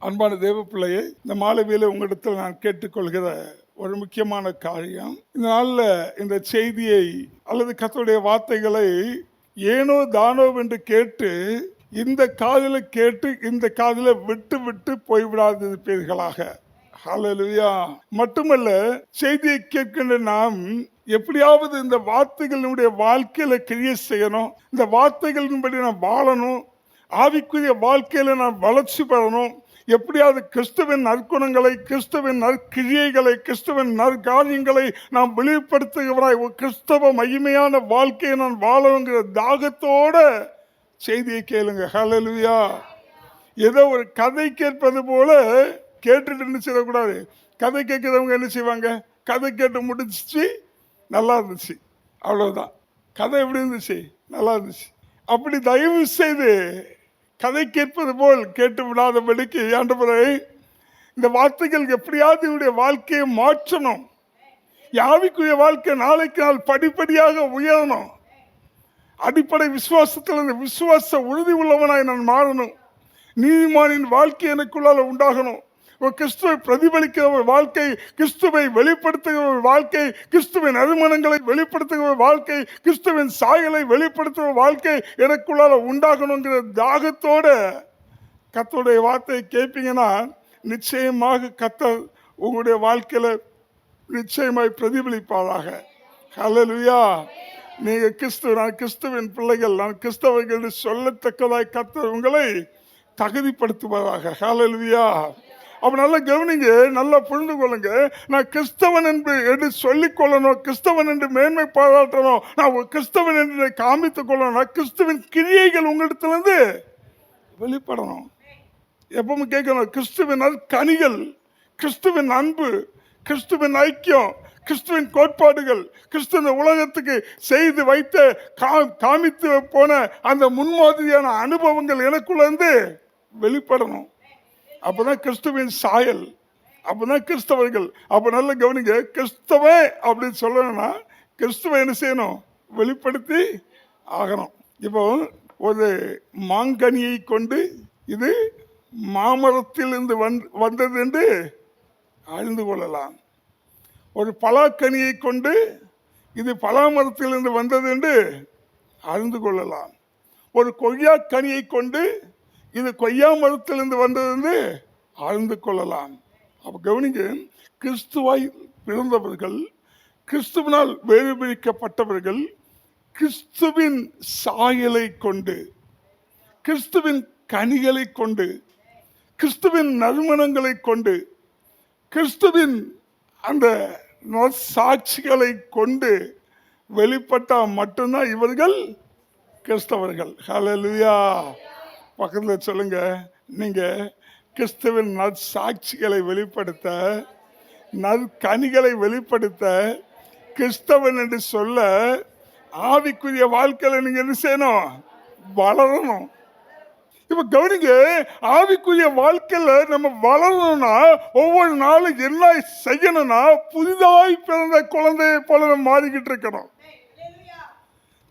அன்பான தேவ பிள்ளையை, இந்த மாலை உங்களிடத்தில் நான் கேட்டுக்கொள்கிற ஒரு முக்கியமான காரியம், இந்த நாளில் இந்த செய்தியை அல்லது கர்த்தருடைய வார்த்தைகளை ஏனோ தானோ என்று கேட்டு இந்த காதில் கேட்டு இந்த காதில் விட்டு விட்டு போய்விடாதிருப்பீர்களாக. ஹல்லேலூயா. மட்டுமல்ல, செய்தியை கேட்கின்ற நாம் எப்படியாவது இந்த வார்த்தைகளுடைய வாழ்க்கையில கிரியை செய்யணும், இந்த வார்த்தைகளின்படி நான் வாழணும், ஆவிக்குரிய வாழ்க்கையில நான் வளர்ச்சி பெறணும், எப்படியாவது கிறிஸ்துவின் நற்குணங்களை, கிறிஸ்துவின் நற்கிரியைகளை, கிறிஸ்துவின் நற்காரியங்களை நாம் வெளிப்படுத்துகிறவராய் ஒரு கிறிஸ்தவ மகிமையான வாழ்க்கையை நான் வாழணுங்கிற தாகத்தோட செய்தியை கேளுங்க. ஹல்லேலூயா. ஏதோ ஒரு கதை கேட்பது போல கேட்டுட்டு என்ன செய்யக்கூடாது. கதை கேட்கிறவங்க என்ன செய்வாங்க, கதை கேட்டு முடிச்சிச்சு, நல்லா இருந்துச்சு, அவ்வளவுதான். கதை எப்படி இருந்துச்சு, நல்லா இருந்துச்சு. அப்படி தயவு செய்து கதை கேட்பது போல் கேட்டு விடாதபடிக்கு, ஆண்டவரே இந்த வார்த்தைகள் எப்படியாவது இவருடைய வாழ்க்கையை மாற்றணும், ஆவிக்குரிய வாழ்க்கை நாளைக்கு நாள் படிப்படியாக உயரணும், அடிப்படை விசுவாசத்தில் விசுவாச உறுதி உள்ளவனாய் நான் மாறணும், நீதிமானின் வாழ்க்கை எனக்குள்ளால உண்டாகணும், ஒரு கிறிஸ்துவை பிரதிபலிக்கிற ஒரு வாழ்க்கை, கிறிஸ்துவை வெளிப்படுத்துகிற ஒரு வாழ்க்கை, கிறிஸ்துவின் நறுமணங்களை வெளிப்படுத்துகிற ஒரு வாழ்க்கை, கிறிஸ்துவின் சாயலை வெளிப்படுத்துகிற வாழ்க்கை எனக்குள்ளால உண்டாகணுங்கிற தாகத்தோட கர்த்தருடைய வார்த்தையை கேட்பீங்கன்னா நிச்சயமாக கர்த்தர் உங்களுடைய வாழ்க்கையில நிச்சயமாய் பிரதிபலிப்பாதாக. ஹல்லேலூயா. நீங்க நான் கிறிஸ்துவின் பிள்ளைகள், நான் கிறிஸ்தவர்கள் சொல்லத்தக்கதாய் கர்த்தர் உங்களை தகுதிப்படுத்துவதாக. ஹல்லேலூயா. அப்ப நல்லா கவனிங்க, நல்லா புரிந்து கொள்ளுங்க. நான் கிறிஸ்தவன் என்று சொல்லிக் கொள்ளணும், கிறிஸ்தவன் என்று மேன்மை பாராட்டணும், நான் ஒரு கிறிஸ்தவன் என்று காமித்துக் கொள்ளணும், கிறிஸ்துவின் கிரியைகள் உங்களிடத்திலிருந்து வெளிப்படணும். எப்பவும் கேட்கணும், கிறிஸ்துவின் கனிகள், கிறிஸ்துவின் அன்பு, கிறிஸ்துவின் ஐக்கியம், கிறிஸ்துவின் கோட்பாடுகள், கிறிஸ்துவ உலகத்துக்கு செய்து வைத்த காமித்து போன அந்த முன்மாதிரியான அனுபவங்கள் எனக்குள்ள இருந்து வெளிப்படணும். அப்பதான் கிறிஸ்துவின் சாயல், அப்பதான் கிறிஸ்தவர்கள். அப்ப நல்ல கவனிங்க, கிறிஸ்தவ அப்படின்னு சொல்லணும்னா கிறிஸ்துவ என்ன செய்யணும், வெளிப்படுத்தி ஆகணும். இப்போ ஒரு மாங்கனியை கொண்டு இது மாமரத்தில் இருந்து வந்தது என்று அறிந்து கொள்ளலாம், ஒரு பலாக்கனியை கொண்டு இது பலாமரத்திலிருந்து வந்தது என்று அறிந்து கொள்ளலாம், ஒரு கொய்யா கனியை கொண்டு இது கொய்யா மரத்திலிருந்து வந்தது என்று அறிந்து கொள்ளலாம். அப்ப கவனிங்க, கிறிஸ்துவாய் பிறந்தவர்கள், கிறிஸ்துவினால் வேறு பிரிக்கப்பட்டவர்கள், கிறிஸ்துவின் சாயலை கொண்டு, கிறிஸ்துவின் கனிகளை கொண்டு, கிறிஸ்துவின் நறுமணங்களை கொண்டு, கிறிஸ்துவின் அந்த சாட்சிகளை கொண்டு வெளிப்பட்டால் மட்டும்தான் இவர்கள் கிறிஸ்தவர்கள். ஹல்லேலூயா. பக்கத்தில் சொல்லுங்க, நீங்க கிறிஸ்துவின் நற்சாட்சிகளை வெளிப்படுத்த, நற்கனிகளை வெளிப்படுத்த, கிறிஸ்தவன் என்று சொல்ல ஆவிக்குரிய வாழ்க்கையில நீங்க என்ன செய்யணும், வளரணும். இப்ப கவனிங்க, ஆவிக்குரிய வாழ்க்கையில நம்ம வளரணும்னா ஒவ்வொரு நாளும் என்ன செய்யணும்னா புதிதாய் பிறந்த குழந்தையை போல நம்ம மாறிக்கிட்டு இருக்கணும்.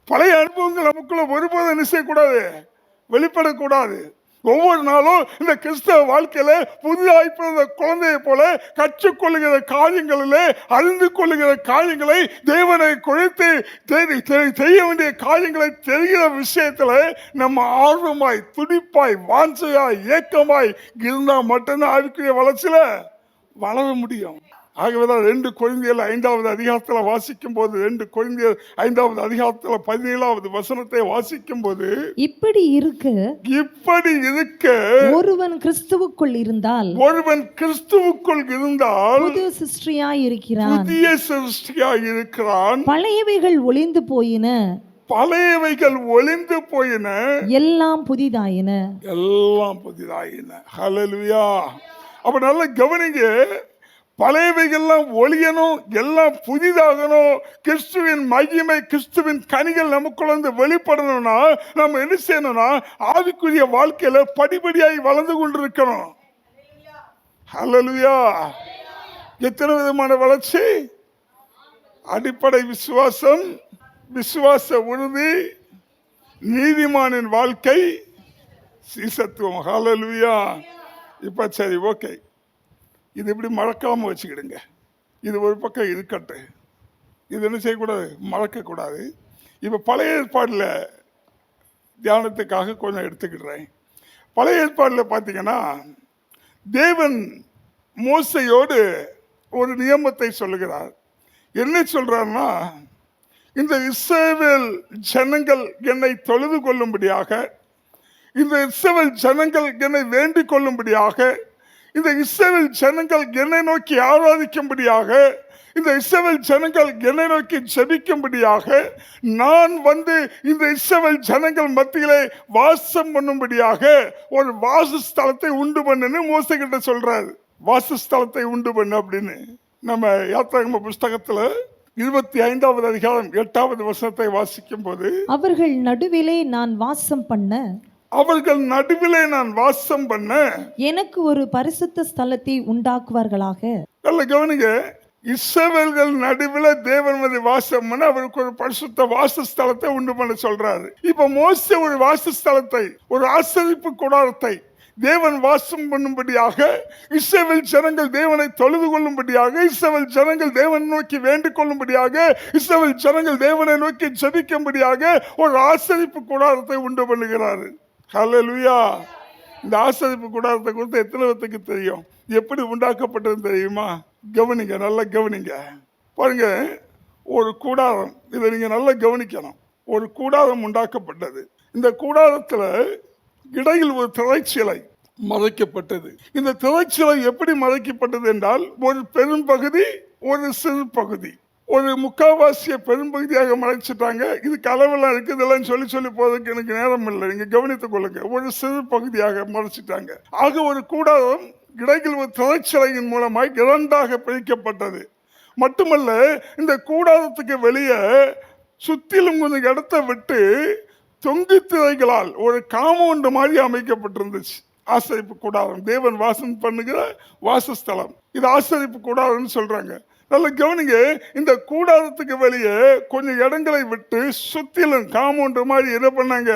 பழைய அனுபவங்கள் நமக்குள்ள ஒருபோதும் என்ன செய்யக்கூடாது, வெளிப்படக்கூடாது. ஒவ்வொரு நாளும் இந்த கிறிஸ்தவ வாழ்க்கையில புதிதாய் பிறந்த குழந்தையை போல கற்றுக்கொள்ளுகிற காரியங்களிலே, அறிந்து கொள்ளுகிற காரியங்களை, தேவனை குறித்து செய்ய வேண்டிய காரியங்களை தெரிகிற விஷயத்துல நம்ம ஆர்வமாய், துடிப்பாய், வாஞ்சையாய், ஏக்கமாய் இருந்தா மட்டும்தான் ஆவிக்குரிய வளர்ச்சியில வளர முடியும். ஆகவேதான் 2 கொரிந்தியர் 5வது அதிகாரத்தில் வாசிக்கும் போது, 2 கொரிந்தியர் 5வது அதிகாரத்தில் 17வது வசனத்தை வாசிக்கும் போது, இப்படி இருக்க ஒருவன் கிறிஸ்துவுக்குள் இருந்தால் புதிய சிருஷ்டியாய் இருக்கிறான், பழையவைகள் ஒளிந்து போயின, எல்லாம் புதிதாயின. ஹல்லேலூயா. அப்ப நல்ல கவனிங்க, பழையவைகள்லாம் ஒளியணும், எல்லாம் புதிதாகணும், கிறிஸ்துவின் மகிமை, கிறிஸ்துவின் கனிகள் நமக்குள்ள வெளிப்படணும்னா நம்ம என்ன செய்யணும்னா ஆவிக்குரிய வாழ்க்கையில படிப்படியாய் வளர்ந்து கொண்டிருக்கணும். ஹல்லேலூயா. எத்தனை விதமான வளர்ச்சி? அடிப்படை விசுவாசம், விசுவாச உறுதி, நீதிமானின் வாழ்க்கை, சீசத்துவம். ஹல்லேலூயா. இப்போ சரி, ஓகே, இது இப்படி மறக்காமல் வச்சுக்கிடுங்க. இது ஒரு பக்கம் இருக்கட்டு. இது என்ன செய்யக்கூடாது, மறக்கக்கூடாது. இப்போ பழைய ஏற்பாடில் தியானத்துக்காக கொஞ்சம் எடுத்துக்கிடுறேன். பழைய ஏற்பாடில் பார்த்தீங்கன்னா தேவன் மோசையோடு ஒரு நியமத்தை சொல்லுகிறார். என்ன சொல்றாருன்னா, இந்த இஸ்ரவேல் ஜனங்கள் என்னை தொழுது கொள்ளும்படியாக, இந்த இஸ்ரவேல் ஜனங்கள் என்னை வேண்டிக் கொள்ளும்படியாக, இந்த இஸ்ரவேல் ஜனங்கள் என்னை நோக்கி ஆராதிக்கும்படியாக, இந்த இஸ்ரவேல் ஜனங்கள் என்னை நோக்கி ஜெபிக்கும்படியாக நான் வந்து இந்த இஸ்ரவேல் ஜனங்கள் மத்தியிலே வாசம் பண்ணும்படியாக ஒரு வாசஸ்தலத்தை உண்டு பண்ணுன்னு மோசே கிட்ட சொல்றாரு. வாசஸ்தலத்தை உண்டு பண்ணு அப்படின்னு நம்ம யாத்திராகம புஸ்தகத்துல 25வது அதிகாரம் 8வது வசனத்தை வாசிக்கும் போது, அவர்கள் நடுவிலே நான் வாசம் பண்ண, அவர்கள் நடுவிலே நான் வாசம் பண்ண எனக்கு ஒரு பரிசுத்த ஸ்தலத்தை உண்டாக்குவார்களாக. நல்ல கவனிங்க, இஸ்ரவேல்கள் நடுவில் தேவன் வந்து வாசம் பண்ண அவருக்கு ஒரு பரிசுத்த வாசஸ்தலத்தை உண்டு பண்ண சொல்றாரு. இப்ப மோசே ஒரு வாசஸ்தலத்தை, ஒரு ஆசரிப்பு கூடாரத்தை தேவன் வாசம் பண்ணும்படியாக, இஸ்ரவேல் ஜனங்கள் தேவனை தொழுது கொள்ளும்படியாக, இஸ்ரவேல் ஜனங்கள் தேவனை நோக்கி வேண்டிக் கொள்ளும்படியாக, இஸ்ரவேல் ஜனங்கள் தேவனை நோக்கி ஜெபிக்கும்படியாக ஒரு ஆசரிப்பு கூடாரத்தை உண்டு பண்ணுகிறாரு. ஹல்லேலூயா. இந்த ஆசரிப்பு கூடாரத்தை குறித்து எத்தனை பேருக்கு தெரியும்? எப்படி உண்டாக்கப்பட்டது தெரியுமா? கவனிங்க, நல்லா கவனிங்க. பாருங்க, ஒரு கூடாரம், இதை நீங்க நல்லா கவனிக்கணும். ஒரு கூடாரம் உண்டாக்கப்பட்டது. இந்த கூடாரத்துல இடையில் ஒரு திரைச்சிலை மறைக்கப்பட்டது. இந்த திரைச்சிலை எப்படி மறைக்கப்பட்டது என்றால், ஒரு பெரும்பகுதி, ஒரு சிறு பகுதி, ஒரு முக்காவாசிய பெரும்பகுதியாக மறைச்சிட்டாங்க. இது அளவெல்லாம் இருக்கு, இதெல்லாம் சொல்லி போவதற்கு எனக்கு நேரம் இல்லை, நீங்க கவனித்துக் கொள்ளுங்க. ஒரு சிறு பகுதியாக மறைச்சிட்டாங்க. ஆக ஒரு கூடாரம் இடையில் ஒரு திரைச்சிலையின் மூலமாய் இரண்டாக பிரிக்கப்பட்டது. மட்டுமல்ல, இந்த கூடாரத்துக்கு வெளியே சுத்திலும் கொஞ்சம் இடத்தை விட்டு தொங்கு திரைகளால் ஒரு காம்பவுண்ட் மாதிரி அமைக்கப்பட்டிருந்துச்சு. ஆசரிப்பு கூடாரம், தேவன் வாசம் பண்ணுகிற வாசஸ்தலம், இது ஆசரிப்பு கூடாரம்னு சொல்றாங்க. நல்ல கவனிங்க, இந்த கூடாரத்துக்கு வெளியே கொஞ்சம் இடங்களை விட்டு சுத்திலும் காம்பவுண்ட் மாதிரி என்ன பண்ணாங்க,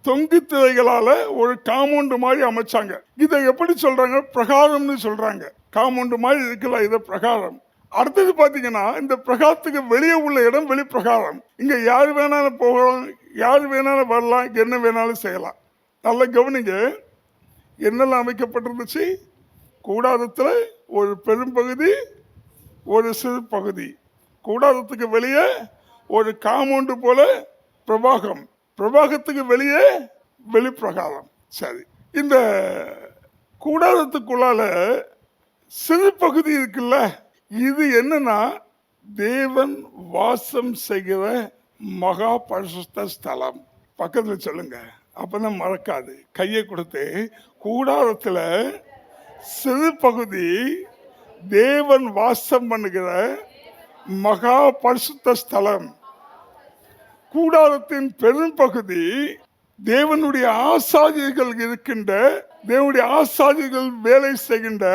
தொங்கு திரைகளால ஒரு காம்பவுண்ட் மாதிரி அமைச்சாங்க. இதை எப்படி சொல்றாங்க? பிரகாரம்னு சொல்றாங்க. காம்பவுண்ட் மாதிரி இருக்குல்ல, இதை பிரகாரம். அடுத்தது பாத்தீங்கன்னா, இந்த பிரகாரத்துக்கு வெளியே உள்ள இடம் வெளி பிரகாரம். இங்க யார் வேணாலும் போகலாம், யார் வேணாலும் வரலாம், என்ன வேணாலும் செய்யலாம். நல்ல கவனிங்க, என்னெல்லாம் அமைக்கப்பட்டிருந்துச்சு? கூடாரத்துல ஒரு பெரும்பகுதி, ஒரு சிறு பகுதி, கூடாரத்துக்கு வெளியே ஒரு காம்பவுண்டு போல பிரபாகம், பிரபாகத்துக்கு வெளியே வெளிப்பிரகாரம். சரி, இந்த கூடாரத்துக்குள்ளால சிறு பகுதி இருக்குல்ல, இது என்னன்னா தேவன் வாசம் செய்கிற மகா பரிசுத்த ஸ்தலம். பக்கத்துல சொல்லுங்க, அப்பதான் மறக்காது. கையை கொடுத்து, கூடாரத்துல சிறு பகுதி தேவன் வாசம் பண்ணுகிற மகா பரிசுத்த ஸ்தலம். கூடாரத்தின் பெரும்பகுதி தேவனுடைய ஆசாரியர்கள் இருக்கின்ற, தேவனுடைய ஆசாரியர்கள் வேலை செய்கின்ற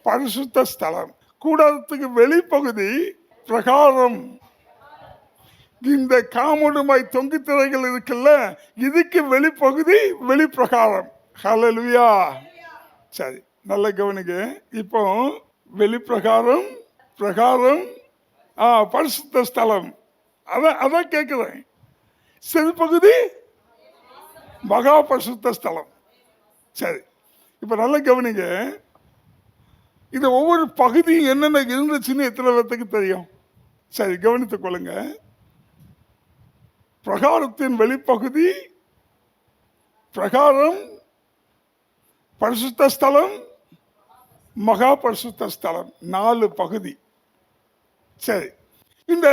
பரிசுத்த ஸ்தலம். கூடாரத்துக்கு வெளிப்பகுதி பிரகாரம். இந்த காமடுமாய் தொங்கு திரைகள் இருக்குல்ல, இதுக்கு வெளிப்பகுதி வெளிப்பிரகாரம். ஹல்லேலூயா. சரி, நல்ல கவனிங்க. இப்போ வெளிப்பிரகாரம், பிரகாரம், பரிசுத்த ஸ்தலம், அதான் கேட்கிறேன். சிறு பகுதி மகா பரிசுத்த ஸ்தலம். சரி, இப்ப நல்ல கவனிங்க, இது ஒவ்வொரு பகுதியும் என்னென்ன இருந்துச்சுன்னு எத்தனை பேருக்கு தெரியும்? சரி, கவனித்துக் கொள்ளுங்க. பிரகாரத்தின் வெளிப்பகுதி, பிரகாரம், பரிசுத்த ஸ்தலம், மகா பரிசுத்த ஸ்தலம், 4 பகுதி. சரி, இந்த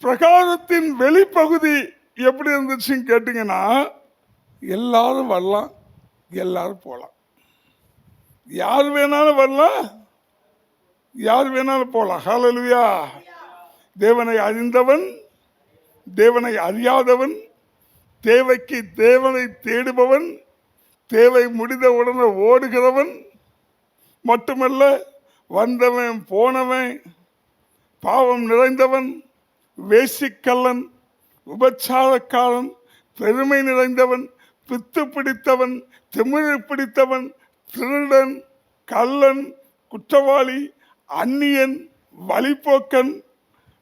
பிரகாரத்தின் வெளிப்பகுதி எப்படி இருந்துச்சுன்னு கேட்டீங்கன்னா, எல்லாரும் வரலாம், எல்லாரும் போகலாம், யார் வேணாலும் வரலாம், யார் வேணாலும் போகலாம். ஹல்லேலூயா. தேவனை அறிந்தவன், தேவனை அறியாதவன், தேவைக்கு தேவனை தேடுபவன், தேவை முடிந்த உடனே ஓடுகிறவன் மட்டுமல்ல, வந்தவன் போனவன், பாவம் நிறைந்தவன், வேசிக்கல்லன், உபச்சாரக்காரன், பெருமை நிறைந்தவன், பித்து பிடித்தவன், திமிழ் பிடித்தவன், திருடன், கள்ளன், குற்றவாளி, அந்நியன், வழிப்போக்கன்,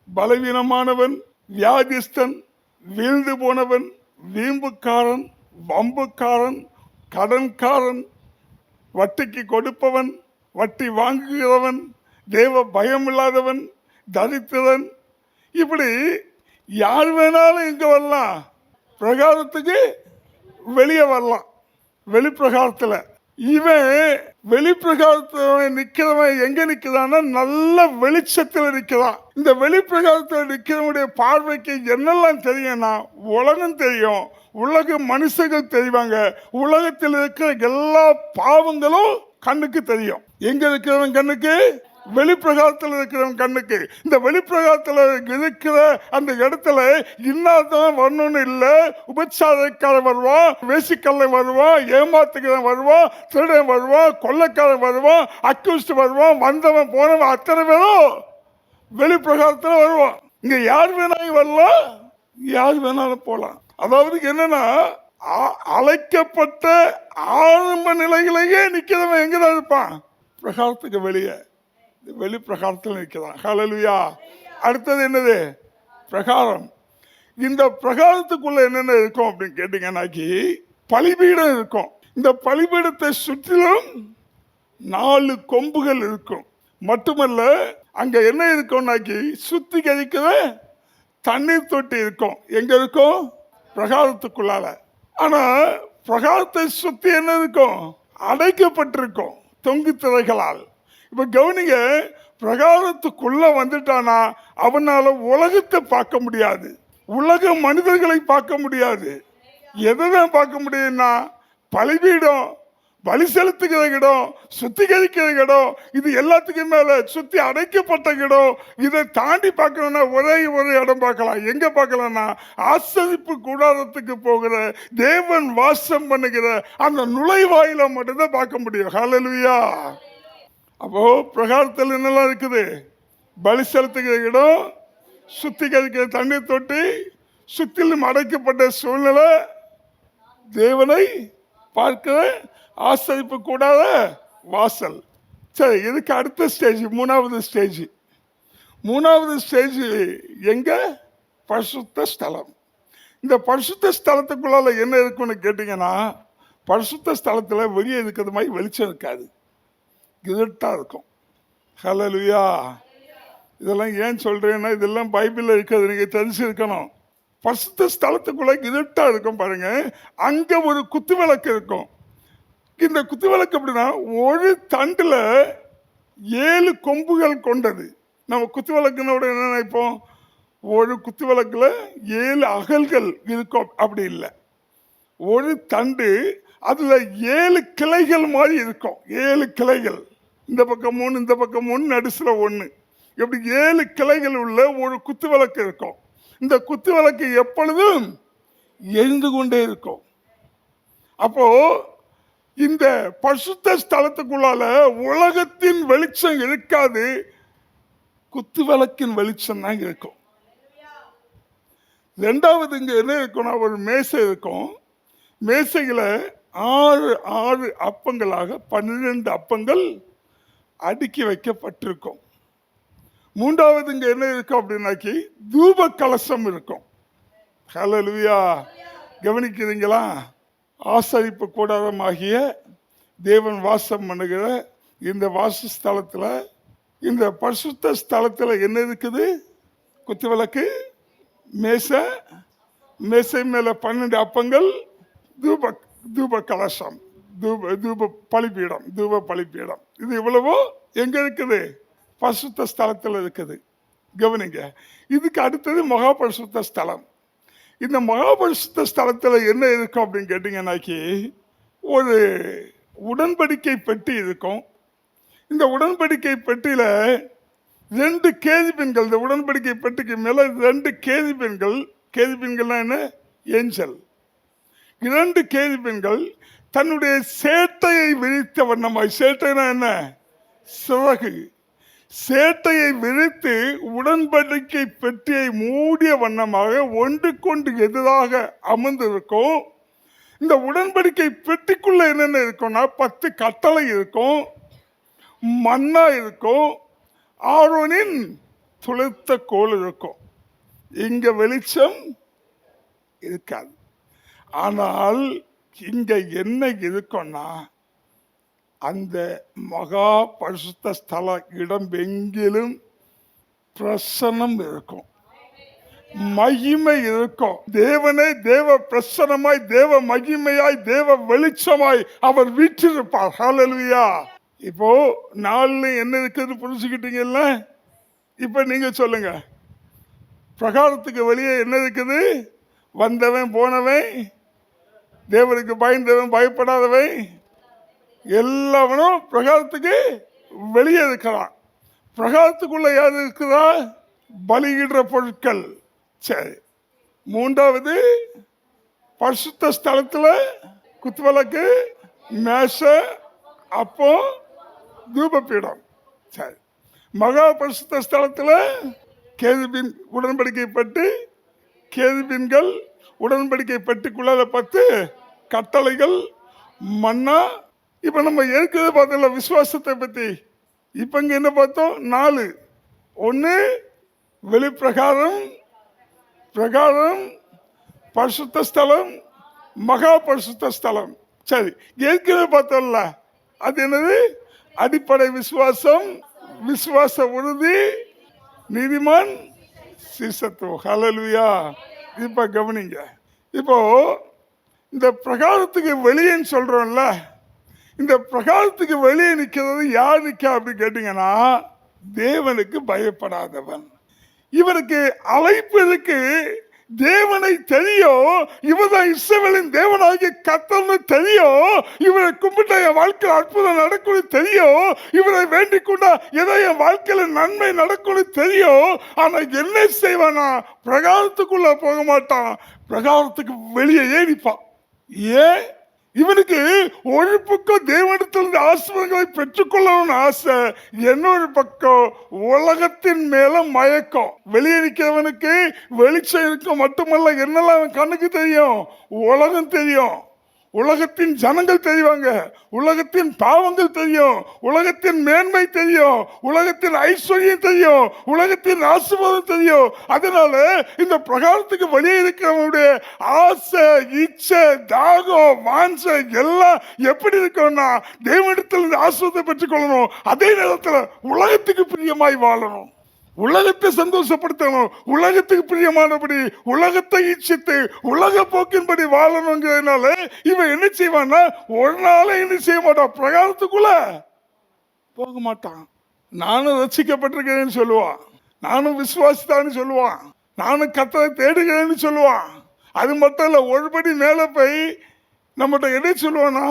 பலவீனமானவன், வியாதிஸ்தன், வீழ்ந்து போனவன், வீம்புக்காரன், வம்புக்காரன், கடன்காரன், வட்டிக்கு கொடுப்பவன், வட்டி வாங்குகிறவன், தேவ பயம் இல்லாதவன், தரித்திரன், இப்படி யார் வேணாலும் இங்க வரலாம், பிரகாரத்துக்கு வெளியே வரலாம். வெளிப்பிரகாரத்துல இவன் வெளிப்பிரகாரத்துல நிக்கிறவன் எங்க நிக்கிறான்னா நல்ல வெளிச்சத்துல நிக்கிறான். இந்த வெளிப்பிரகாரத்துல நிக்கிறவனுடைய பார்வைக்கு என்னெல்லாம் தெரியும்னா உலகம் தெரியும், உலக மனுஷர்கள் தெரிவாங்க, உலகத்தில் இருக்கிற எல்லா பாவங்களும் கண்ணுக்கு தெரியும். எங்க இருக்கிறவன் கண்ணுக்கு? வெளிப்பிரகாரத்தில் இருக்கிறவன் கண்ணுக்கு. இந்த வெளிப்பிரகாரத்தில் இருக்கிற அந்த இடத்துல இன்னாதான் வரணும்னு இல்லை. உபச்சாரக்காரன் வருவான், வேசிக்கல்லை வருவான், ஏமாத்துக்கிறவன் வருவான், திருடன் வருவான், கொள்ளைக்காரன் வருவான், அக்யூஸ்ட் வருவான், வந்தவன் போனவன் அத்தனை பேரும் வெளிப்பிரகாரத்தில் வருவான். இங்க யார் வேணாலும் வரலாம், யார் வேணாலும் போலாம். அதாவது என்னன்னா அழைக்கப்பட்ட ஆரம்ப நிலையிலேயே நிக்கிறவன் எங்கதான் இருப்பான்? பிரகாரத்துக்கு வெளியே, வெளிப்பிரகாரத்தில் நிற்கிறான். ஹல்லேலூயா. அடுத்தது என்னது? பிரகாரம். இந்த பிரகாரத்துக்குள்ள என்னென்ன இருக்கும் அப்படின்னு கேட்டீங்கன்னாக்கி பலிபீடம் இருக்கும். இந்த பலிபீடத்தை சுற்றிலும் 4 கொம்புகள் இருக்கும். மட்டுமல்ல அங்க என்ன இருக்கும்னாக்கி சுத்திகரிக்கிற தண்ணீர் தொட்டி இருக்கும். எங்க இருக்கும்? பிரகாரத்துக்குள்ளால. ஆனா பிரகாரத்தை சுத்தி என்ன இருக்கும்? அடைக்கப்பட்டிருக்கும் தொங்கு திரைகளால். இப்ப கவனிங்க, பிரகாரத்துக்குள்ள வந்துட்டானா அவனால உலகத்தை பார்க்க முடியாது, உலக மனிதர்களை பார்க்க முடியாது. எதைதான் பார்க்க முடியும்னா பலிபீடம், பலி செலுத்துகிற இடம், சுத்திகரிக்கிற இடம், இது எல்லாத்துக்கும் மேல சுத்தி அடைக்கப்பட்ட இடம். இதை தாண்டி பார்க்கணும்னா ஒரே ஒரு இடம் பார்க்கலாம். எங்க பார்க்கலாம்னா ஆசரிப்பு கூடாரத்துக்கு போகிற, தேவன் வாசம் பண்ணுகிற அந்த நுழைவாயில மட்டும்தான் பார்க்க முடியும். ஹல்லேலூயா. அப்போ பிரகாரத்தில் என்னெல்லாம் இருக்குது? பலி செலுத்துகிற இடம், சுத்திகரிக்கிற தண்ணீர் தொட்டி, சுத்திலும் அடைக்கப்பட்ட சூழ்நிலை, தேவனை பார்க்கிற ஆசரிப்பு கூடாத வாசல். சரி, இதுக்கு அடுத்த ஸ்டேஜ், மூணாவது ஸ்டேஜ் எங்க? பரிசுத்த ஸ்தலம். இந்த பரிசுத்த ஸ்தலத்துக்குள்ளால என்ன இருக்குன்னு கேட்டீங்கன்னா பரிசுத்த ஸ்தலத்துல வெளியே இருக்கிறது மாதிரி வெளிச்சம் இருக்காது, இருட்டா இருக்கும். ஹல்லேலூயா. இதெல்லாம் ஏன் சொல்றேன்னா இதெல்லாம் பைபிள்ல இருக்கிறது, நீங்க தெரிஞ்சிருக்கணும். பரிசுத்த ஸ்தலத்துக்குள்ள இருட்டா இருக்கும் பாருங்க. அங்க ஒரு குத்துவிளக்கு இருக்கும். இந்த குத்துவிளக்கு அப்படின்னா ஒரு தண்டுல 7 கொம்புகள் கொண்டது. நம்ம குத்துவிளக்குனோட என்ன நினைப்போம்? ஒரு குத்துவிளக்குல 7 அகல்கள் இருக்கும். அப்படி இல்லை, ஒரு தண்டு, அதுல 7 கிளைகள் மாதிரி இருக்கும். 7 கிளைகள், இந்த பக்கம் 3, இந்த பக்கம் 1, நடுசுல 1, இப்படி 7 கிளைகள் உள்ள ஒரு குத்துவிளக்கு இருக்கும். இந்த குத்துவிளக்கு எப்பொழுதும் எரிந்து கொண்டே இருக்கும். அப்போ இந்த பரிசுத்த ஸ்தலத்துக்குள்ளால உலகத்தின் வெளிச்சம் இருக்காது, குத்துவிளக்கின் வெளிச்சம் தான் இருக்கும். 2வது இங்க என்ன இருக்கும்னா ஒரு மேசை இருக்கும். மேசையில 6 அப்பங்களாக 12 அப்பங்கள் அடுக்கி வைக்கப்பட்டிருக்கும். 3வது இங்க என்ன இருக்கும் அப்படின்னாக்கி தூப கலசம் இருக்கும். ஹல்லேலூயா. கவனிக்கிறீங்களா? ஆசரிப்பு கூடாரமாகிய தேவன் வாசம் பண்ணுகிற இந்த வாசஸ்தலத்துல, இந்த பரிசுத்த ஸ்தலத்துல என்ன இருக்குது? குத்துவிளக்கு, மேசை, மேசை மேல 12 அப்பங்கள், தூப கலசம், தூப பலிபீடம். இது இவ்வளவோ எங்க இருக்குது? பரிசுத்த ஸ்தலத்தில் இருக்குது. கவனிங்க. இதுக்கு அடுத்தது மகா பரிசுத்த ஸ்தலம். இந்த மகா பரிசுத்த ஸ்தலத்தில் என்ன இருக்கும் அப்படின்னு கேட்டீங்கன்னாக்கி ஒரு உடன்படிக்கை பெட்டி இருக்கும். இந்த உடன்படிக்கை பெட்டியில 2 கேருபீன்கள், இந்த உடன்படிக்கை பெட்டிக்கு மேல 2 கேருபீன்கள். கேருபீன்கள்னா என்ன? ஏஞ்சல். 2 கேருபீன்கள் தன்னுடைய சேட்டையை விரித்த வண்ணமாய், சேட்டைனா என்ன? சிறகு. சேட்டையை விரித்து உடன்படிக்கை பெட்டியை மூடிய வண்ணமாக ஒன்றுக்கொண்டு எதிராக அமர்ந்திருக்கும். இந்த உடன்படிக்கை பெட்டிக்குள்ள என்னென்ன இருக்கும்னா 10 கட்டளை இருக்கும், மன்னா இருக்கும், ஆரோனின் துளைத்த கோல் இருக்கும். இங்க வெளிச்சம் இருக்காது. ஆனால் இங்க என்ன இருக்கும்னா அந்த மகா பரிசுத்த ஸ்தல இடம் எங்கிலும் பிரசன்னம் இருக்கும், மகிமை இருக்கும். தேவனே தேவ பிரசனமாய், தேவ மகிமையாய், தேவ வெளிச்சமாய் அவர் வீற்றிருப்பார். ஹல்லேலூயா. இப்போ நாள்ல என்ன இருக்குன்னு புரிஞ்சுக்கிட்டீங்கல்ல? இப்ப நீங்க சொல்லுங்க, பிரகாரத்துக்கு வெளியே என்ன இருக்குது? வந்தவன் போனவன், தேவனுக்கு பயந்தவன் பயப்படாதவன் எல்லாவனும் பிரகாரத்துக்கு வெளியே இருக்கிறான். பிரகாரத்துக்குள்ள யார் இருக்கிறா? பலியிடுற பொருட்கள். சரி, மூன்றாவது பரிசுத்த ஸ்தலத்துல குத்துவிளக்கு, மேசை, அப்போ தூபபீடம். சரி, மகா பரிசுத்த ஸ்தலத்துல கேதுபின் உடன்படிக்கை பட்டு, கேதுபின்கள் உடன்படிக்கை பட்டுக்குள்ள 10 கட்டளைகள், மன்னா. இப்ப நம்ம ஏற்கனவே பார்த்தோம்ல விசுவாசத்தை பத்தி. இப்ப இங்க என்ன பார்த்தோம்? 4. 1 வெளிப்பிரகாரம், பிரகாரம், பரிசுத்த ஸ்தலம், மகா பரிசுத்த ஸ்தலம். சரி, ஏற்கனவே பார்த்தோம்ல அது என்னது? அடிப்படை விசுவாசம், விசுவாச உறுதி, நீதிமான் சீசத்துவம். ஹல்லேலூயா. இப்ப கவனிங்க, இப்போ இந்த பிரகாரத்துக்கு வெளியேன்னு சொல்றோம்ல, இந்த பிரகாரத்துக்கு வெளியே நிற்கிறது யார் நிற்க அப்படின்னு கேட்டீங்கன்னா, தேவனுக்கு பயப்படாதவன். இவனுக்கு அழைப்பதற்கு தேவனை தெரியும், இவர்தான் இஸ்ரவேலின் தேவனாகிய கர்த்தர்னு தெரியும், இவரை கும்பிட்ட என் வாழ்க்கையில் அற்புதம் நடக்கும் தெரியும், இவரை வேண்டிக் கொண்டா ஏதோ என் வாழ்க்கையில நன்மை நடக்கும் தெரியும். ஆனா என்ன செய்வானா? பிரகாரத்துக்குள்ள போக மாட்டான், பிரகாரத்துக்கு வெளியே நிற்பான். ஏன்? இவனுக்கு ஒரு பக்கம் தேவனிடத்திலிருந்து ஆசீர்வாதங்களை பெற்றுக்கொள்ளணும்னு ஆசை, இன்னொரு பக்கம் உலகத்தின் மேல மயக்கம். வெளியே நிற்கிறவனுக்கு வெளிச்சம் இருக்கும் மட்டுமல்ல, என்னெல்லாம் அவன் கண்ணுக்கு தெரியும்? உலகம் தெரியும், உலகத்தின் ஜனங்கள் தெரிவாங்க, உலகத்தின் பாவங்கள் தெரியும், உலகத்தின் மேன்மை தெரியும், உலகத்தின் ஐஸ்வர்யம் தெரியும், உலகத்தின் ஆசீர்வாதம் தெரியும். அதனால இந்த பிரகாரத்துக்கு வெளியே இருக்கிறவனுடைய ஆசை, இச்சை, தாகம், வாஞ்சை எல்லாம் எப்படி இருக்கும்னா தேவனிடத்தில் ஆசீர்வாதத்தை பெற்றுக்கொள்ளணும், அதே நேரத்தில் உலகத்துக்கு பிரியமாய் வாழணும், உலகத்தை சந்தோஷப்படுத்தணும், உலகத்துக்கு பிரியமானபடி, உலகத்தை இச்சித்து உலக போக்கின்படி வாழணுங்கிறதுனால இவன் என்ன செய்வான்னா ஒரு நாள் என்ன செய்ய மாட்டான், பிரகாரத்துக்குள்ள போக மாட்டான். நானும் ரட்சிக்கப்பட்டிருக்கிறேன்னு சொல்லுவான், நானும் விசுவாசித்தான்னு சொல்லுவான், நானும் கர்த்தரை தேடுகிறேன்னு சொல்லுவான். அது மட்டும் இல்ல, ஒருபடி மேல போய் நம்மகிட்ட என்ன சொல்லுவானா?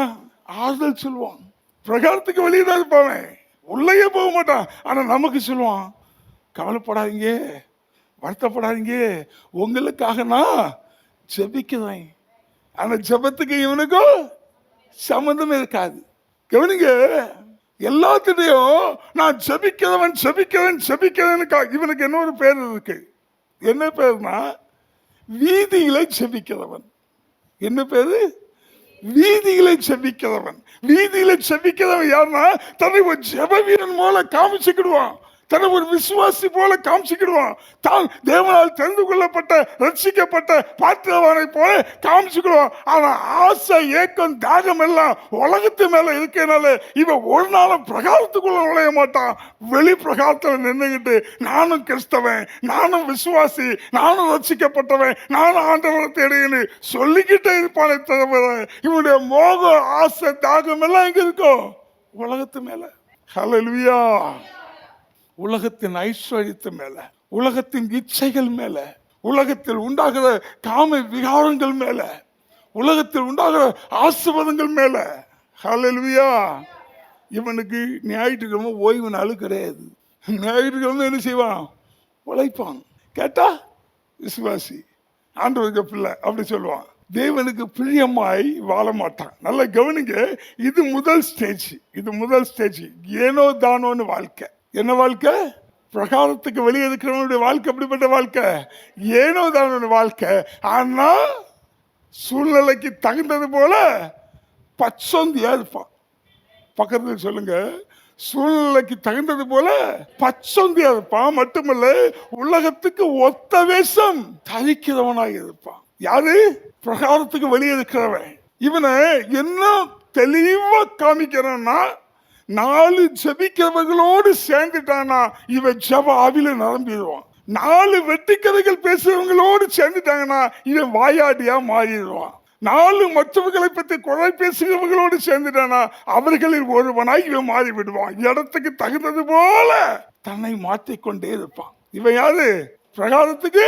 ஆறுதல் சொல்லுவான். பிரகாரத்துக்கு வெளியே தான் இருப்பான், உள்ளேயே போக மாட்டான். ஆனா நமக்கு சொல்லுவான், கவலைப்படாதீங்க, வருத்தப்படாதீங்க, உங்களுக்காக நான் ஜெபிக்கிறேன். ஆனா ஜெபத்துக்கு இவனுக்கும் சம்பந்தம் இருக்காது. கவனிங்க, எல்லாத்திலையும் நான் ஜெபிக்கிறவன் ஜெபிக்கிறேன் ஜெபிக்கிறேன்னு இவனுக்கு இன்னொரு பேர் இருக்கு. என்ன பேருனா வீதிகளை ஜெபிக்கிறவன். என்ன பேரு? வீதிகளை செபிக்கிறவன். வீதிகளை செபிக்கிறவன் யாருன்னா தன்னை ஒரு ஜெப வீரன் போல காமிச்சுக்கிடுவான், தன்னை ஒரு விசுவாசி போல காமிச்சுக்கிடுவான், தான் தேவனால் தெரிந்து கொள்ளப்பட்ட ரட்சிக்கப்பட்ட பாத்திரவானை போல காமிச்சுக்கிடுவான். ஆனா ஆசை, ஏக்கம், தாகம் எல்லாம் உலகத்து மேல இருக்கனால இவன் ஒரு நாளும் பிரகாரத்துக்குள்ள நுழைய மாட்டான். வெளி பிரகாரத்தில் நின்றுகிட்டு நானும் கிறிஸ்தவன், நானும் விசுவாசி, நானும் ரட்சிக்கப்பட்டவன், நானும் ஆண்டவரை தேடுன்னு சொல்லிக்கிட்டே இருப்பானே தவிர இவனுடைய மோகம், ஆசை, தாகம் எல்லாம் எங்க இருக்கும்? உலகத்து மேல. ஹல்லேலூயா. உலகத்தின் ஐஸ்வர்யத்து மேல, உலகத்தின் இச்சைகள் மேல, உலகத்தில் உண்டாகிற காம விகாரங்கள் மேல, உலகத்தில் உண்டாகிற ஆசீர்வாதங்கள் மேல. ஹல்லேலூயா. இவனுக்கு ஞாயிற்றுக்கிழமை ஓய்வு நாள் கிடையாது. ஞாயிற்றுக்கிழமை என்ன செய்வான்? உழைப்பான். கேட்டா விசுவாசி, ஆண்டவருக்கு பிள்ளை அப்படி சொல்லுவான். தேவனுக்கு பிரியமாய் வாழ மாட்டான். நல்லா கவனிங்க, இது முதல் ஸ்டேஜ். இது முதல் ஸ்டேஜ். ஏனோ தானோன்னு வாழ்க்கை. என்ன வாழ்க்கை? பிரகாரத்துக்கு வெளியே இருக்கிறவனுடைய வாழ்க்கை. அப்படிப்பட்ட வாழ்க்கை ஏனோ தானோன்னு வாழ்க்கை. ஆனா சூழ்நிலைக்கு தகுந்தது போல பச்சொந்தியா இருப்பான். பக்கத்துல சொல்லுங்க, சூழ்நிலைக்கு தகுந்தது போல பச்சொந்தியா இருப்பான். மட்டுமல்ல, உலகத்துக்கு ஒத்த வேஷம் தரிக்கிறவனாக இருப்பான். யாரு? பிரகாரத்துக்கு வெளியே இருக்கிறவன். இவனை என்ன தெளிவா காமிக்கிறான்னா, 4 ஜெபிக்கிறவர்களோடு சேர்ந்துட்டானா இவன் ஜெப ஆவில நிரம்பிடுவான். 4 வெட்டிக்கதைகள் பேசுறவங்களோடு சேர்ந்துட்டாங்கன்னா இவன் வாயாடியா மாறிடுவான். 4 மற்றவர்களை பற்றி குறை பேசுகிறவர்களோடு சேர்ந்துட்டானா அவர்களில் ஒருவனாய் இவன் மாறி விடுவான். இடத்துக்கு தகுந்தது போல தன்னை மாற்றிக்கொண்டே இருப்பான். இவன் யாரு? பிரகாரத்துக்கு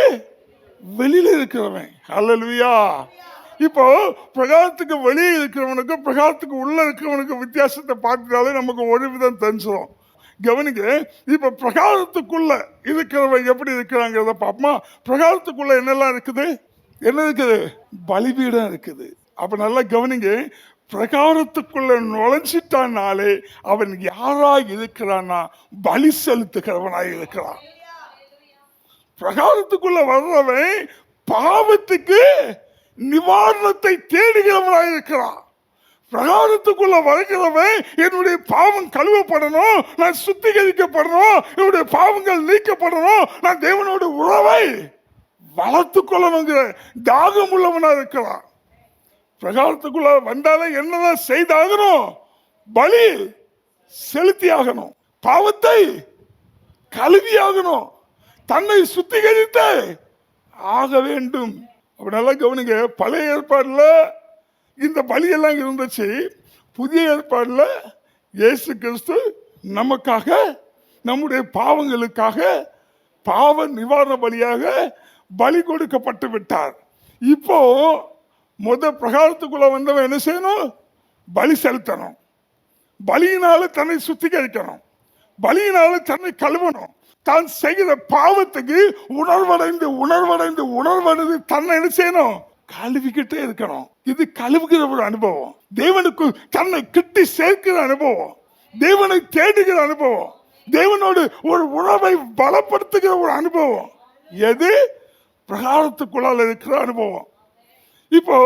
வெளியில இருக்கிறவன். அல்லேலூயா. இப்போ பிரகாரத்துக்கு வெளியே இருக்கிறவனுக்கும் பிரகாரத்துக்கு உள்ள இருக்கிறவனுக்கும் வித்தியாசத்தை பார்த்துட்டாலே நமக்கு ஒரு விதம் தெரிஞ்சிடும். கவனிங்க, இப்ப பிரகாரத்துக்குள்ள இருக்கிறவன் எப்படி இருக்கிறாங்கிறத பார்ப்போமா? பிரகாரத்துக்குள்ள என்னெல்லாம் இருக்குது? என்ன இருக்குது? பலிபீடம் இருக்குது. அப்ப நல்லா கவனிங்க, பிரகாரத்துக்குள்ள நுழைஞ்சிட்டானாலே அவன் யாராய் இருக்கிறான்னா பலி செலுத்துகிறவனாய் இருக்கிறான். பிரகாரத்துக்குள்ள வர்றவன் பாவத்துக்கு நிவாரணத்தை தேடுகிறவனாய் இருக்கிறான். பிரகாரத்துக்குள்ள வருகிறவன் என்னுடைய பாவம் கழுவப்படணும், நான் சுத்திகரிக்கப்படணும், என்னுடைய பாவங்கள் நீக்கப்படணும், நான் தேவனோட உறவை வளர்த்து கொள்ளணுங்கிற தாகம் உள்ளவனா இருக்கிறான். பிரகாரத்துக்குள்ள வந்தாலே என்னதான் செய்தாகணும்? பலி செலுத்தி ஆகணும், பாவத்தை கழுவி ஆகணும், தன்னை சுத்திகரித்து ஆக வேண்டும். அப்படி நல்லா கவனிங்க, பழைய ஏற்பாடுல இந்த பலியெல்லாம் இருந்துச்சு. புதிய ஏற்பாடுல இயேசு கிறிஸ்து நமக்காக, நம்முடைய பாவங்களுக்காக பாவ நிவாரண பலியாக பலி கொடுக்கப்பட்டு விட்டார். இப்போ பிரகாரத்துக்குள்ள வந்தவன் என்ன செய்யணும்? பலி செலுத்தணும். பலியினால தன்னை சுத்திகரிக்கணும், பலியினால தன்னை கழுவணும். தான் செய்கிற பாவத்துக்கு உணர்வடைந்து தன்னை என்ன செய்யணும்? கழுவிக்கிட்டே இருக்கணும். இது கழுவுகிற ஒரு அனுபவம், தேவனுக்கு தன்னை கிட்டி சேர்க்கிற அனுபவம், தேவனை தேடுகிற அனுபவம், தேவனோடு ஒரு உறவை பலப்படுத்துகிற ஒரு அனுபவம். எது? பிரகாரத்துக்குள்ளால இருக்கிற அனுபவம். இப்போ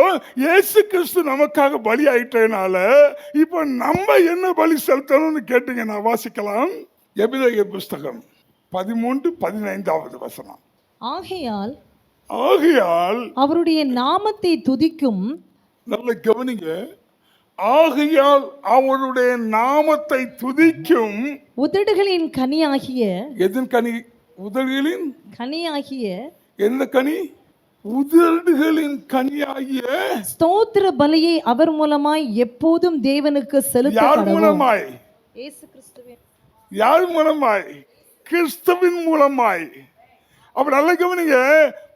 இயேசு கிறிஸ்து நமக்காக பலி ஆயிட்டனால இப்போ நம்ம என்ன பலி செலுத்தணும்னு கேட்டீங்கன்னா வாசிக்கலாம். எபிரேயர் புஸ்தகம் 13:15 வசனம். ஆகையால் அவருடைய நாமத்தை துதிக்கும், நல்ல கவனிங்க, ஆகையால் அவருடைய நாமத்தை துதிக்கும் உதடுகளின் கனியாகிய, எதன் கனி? உதடுகளின் கனியாகிய, என்ன கனி? உதடுகளின் கனியாகிய ஸ்தோத்திர பலியை அவர் மூலமாய் எப்போதும் தேவனுக்கு செலுத்த. யார் மூலமாய்? இயேசு கிறிஸ்துவின். யார் மூலமாய்? கிறிஸ்துவின் மூலமாய். அப்ப நல்ல கவனிங்க,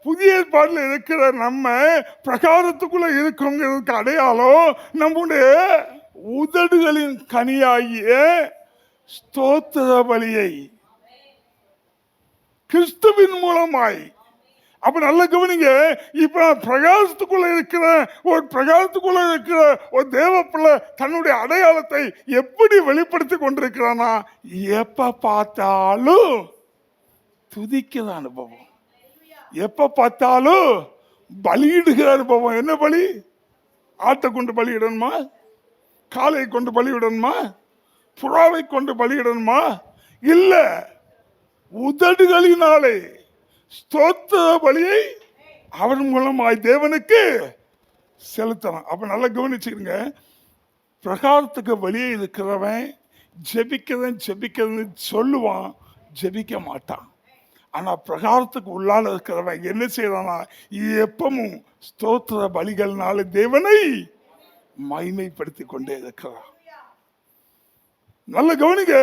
புதிய ஏற்பாடுல இருக்கிற நம்ம பிரகாரத்துக்குள்ள இருக்கோங்கிறதுக்கு அடையாளம் நம்முடைய உதடுகளின் கனியாகிய ஸ்தோத்திர பலியை கிறிஸ்துவின் மூலமாய். அப்ப நல்ல கவனிங்க, இப்ப பிரகாரத்துக்குள்ள இருக்கிற ஒரு தேவ பிள்ளை தன்னுடைய அடையாளத்தை எப்படி வெளிப்படுத்தி கொண்டிருக்கிறானா? எப்ப பார்த்தாலும் துதிக்கிற அனுபவம், எப்ப பார்த்தாலும் பலியிடுகிற அனுபவம். என்ன பலி? ஆட்டை கொண்டு பலியிடணுமா? காளை கொண்டு பலியிடணுமா? புறாவை கொண்டு பலியிடணுமா? இல்ல, உதடுகளினாலே ஸ்தோத்திர பலியை அவர் மூலமாய் தேவனுக்கு செலுத்தணும். அப்ப நல்லா கவனிச்சுக்கங்க, பிரகாரத்துக்கு வெளியே இருக்கிறவன் ஜெபிக்கிறேன்னு சொல்லுவான், ஜெபிக்க மாட்டான். ஆனா பிரகாரத்துக்கு உள்ளால இருக்கிறவன் என்ன செய்யறானா? எப்பவும் ஸ்தோத்திர பலிகள்னால தேவனை மகிமைப்படுத்தி கொண்டே இருக்கிறான். நல்ல கவனிங்க,